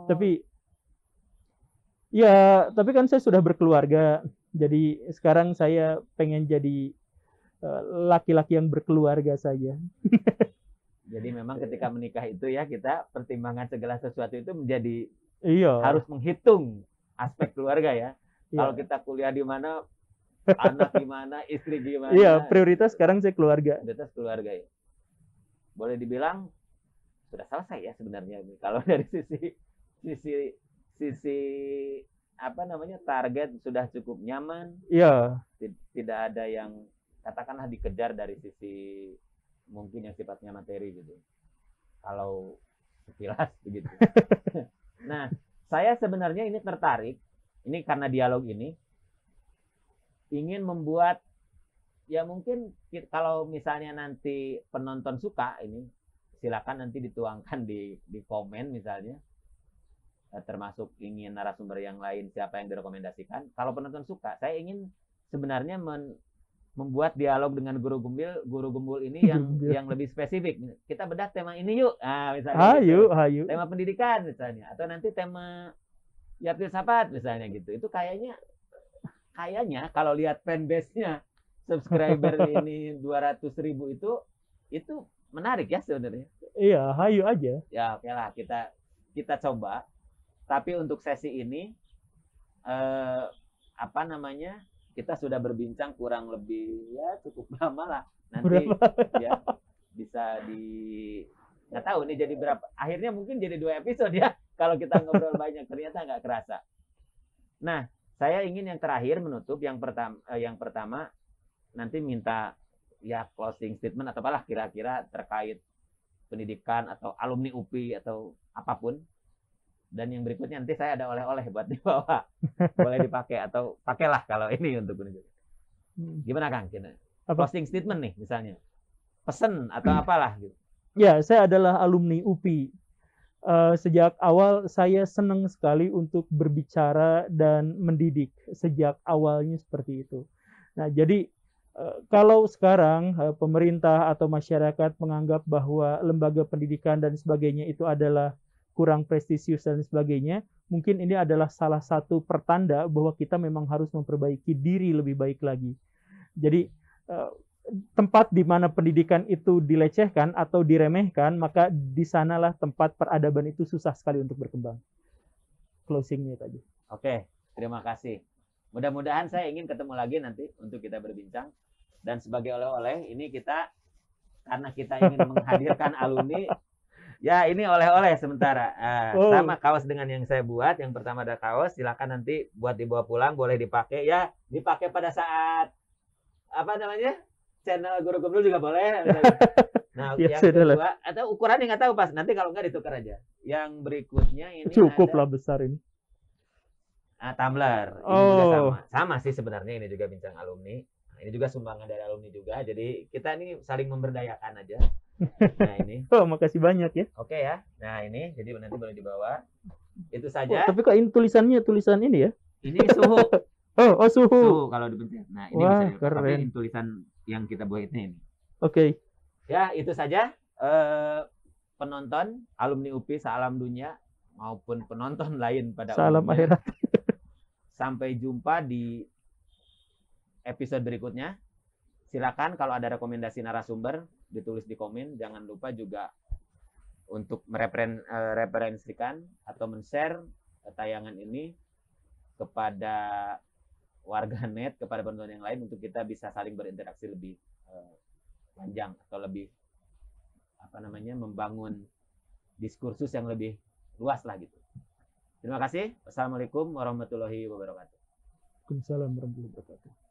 Speaker 1: Tapi Ya, tapi kan saya sudah berkeluarga. Jadi sekarang saya pengen jadi laki-laki yang berkeluarga saja.
Speaker 2: Jadi memang ketika menikah itu ya kita pertimbangan segala sesuatu itu menjadi
Speaker 1: Iya,
Speaker 2: harus menghitung aspek keluarga ya. Kalau
Speaker 1: iya.
Speaker 2: kita kuliah di mana, anak gimana, istri
Speaker 1: Iya,
Speaker 2: gimana,
Speaker 1: prioritas sekarang saya keluarga.
Speaker 2: prioritas keluarga ya. Boleh dibilang sudah selesai ya sebenarnya ini. Kalau dari sisi sisi apa namanya target sudah cukup nyaman,
Speaker 1: Iya,
Speaker 2: tidak ada yang katakanlah dikejar dari sisi mungkin yang sifatnya materi gitu. Kalau sekilas begitu. Nah, saya sebenarnya ini tertarik, ini karena dialog ini ingin membuat ya mungkin kalau misalnya nanti penonton suka ini silakan nanti dituangkan di komen misalnya termasuk ingin narasumber yang lain siapa yang direkomendasikan. Kalau penonton suka, saya ingin sebenarnya membuat dialog dengan guru gembul ini yang lebih spesifik. Kita bedah tema ini yuk. Nah, misalnya gitu.
Speaker 1: hayu.
Speaker 2: Tema pendidikan misalnya atau nanti tema ya filsafat misalnya gitu. Itu kayaknya kalau lihat fanbase-nya subscriber ini 200.000 itu menarik ya sebenarnya.
Speaker 1: Iya, hayu aja.
Speaker 2: Ya oke lah kita coba. Tapi untuk sesi ini apa namanya kita sudah berbincang kurang lebih ya cukup lama lah. Nanti ya bisa nggak tahu nih jadi berapa. Akhirnya mungkin jadi 2 episode ya kalau kita ngobrol banyak ternyata nggak kerasa. Nah, saya ingin yang terakhir menutup yang pertama nanti minta ya closing statement atau apalah kira-kira terkait pendidikan atau alumni UPI atau apapun. Dan yang berikutnya nanti saya ada oleh-oleh buat dibawa. Boleh dipakai atau pakailah kalau ini untuk penunjuk. Gimana Kang? Closing statement nih misalnya. Pesen atau apalah gitu.
Speaker 1: Ya, saya adalah alumni UPI. Sejak awal saya senang sekali untuk berbicara dan mendidik. Sejak awalnya seperti itu. Nah, jadi kalau sekarang pemerintah atau masyarakat menganggap bahwa lembaga pendidikan dan sebagainya itu adalah kurang prestisius dan sebagainya, mungkin ini adalah salah satu pertanda bahwa kita memang harus memperbaiki diri lebih baik lagi. Jadi tempat di mana pendidikan itu dilecehkan atau diremehkan, maka di sanalah tempat peradaban itu susah sekali untuk berkembang. Closingnya tadi.
Speaker 2: Oke, terima kasih. Mudah-mudahan saya ingin ketemu lagi nanti untuk kita berbincang. Dan sebagai oleh-oleh, ini karena kita ingin menghadirkan alumni, ya ini oleh-oleh sementara. Sama kaos dengan yang saya buat. Yang pertama ada kaos, silakan nanti buat dibawa pulang, boleh dipakai. Ya, dipakai pada saat apa namanya? Channel Guru Gembul juga boleh. Nah, ya, yang kedua atau ukurannya nggak tahu pas. Nanti kalau nggak ditukar aja. Yang berikutnya ini
Speaker 1: cukup lah besar ini.
Speaker 2: Tumbler. Ini juga sama sih sebenarnya, ini juga bincang alumni. Nah, ini juga sumbangan dari alumni juga. Jadi kita ini saling memberdayakan aja. Nah ini.
Speaker 1: Makasih banyak ya.
Speaker 2: Oke ya. Nah ini, jadi nanti boleh dibawa. Itu saja.
Speaker 1: Tapi kok ini tulisan ini ya?
Speaker 2: Ini suhu.
Speaker 1: Suhu.
Speaker 2: Suhu kalau dipencet. Nah ini
Speaker 1: wah,
Speaker 2: bisa dipakai. Tapi ini tulisan yang kita buat ini.
Speaker 1: Oke.
Speaker 2: Ya itu saja. Penonton alumni UPI se-alam dunia maupun penonton lain pada
Speaker 1: salam
Speaker 2: umumnya.
Speaker 1: akhirat.
Speaker 2: Sampai jumpa di episode berikutnya. Silakan kalau ada rekomendasi narasumber ditulis di komen. Jangan lupa juga untuk mereferensikan atau men-share tayangan ini kepada warganet, kepada penonton yang lain untuk kita bisa saling berinteraksi lebih panjang atau lebih membangun diskursus yang lebih luas lah gitu. Terima kasih. Wassalamualaikum warahmatullahi wabarakatuh.
Speaker 1: Waalaikumsalam warahmatullahi wabarakatuh.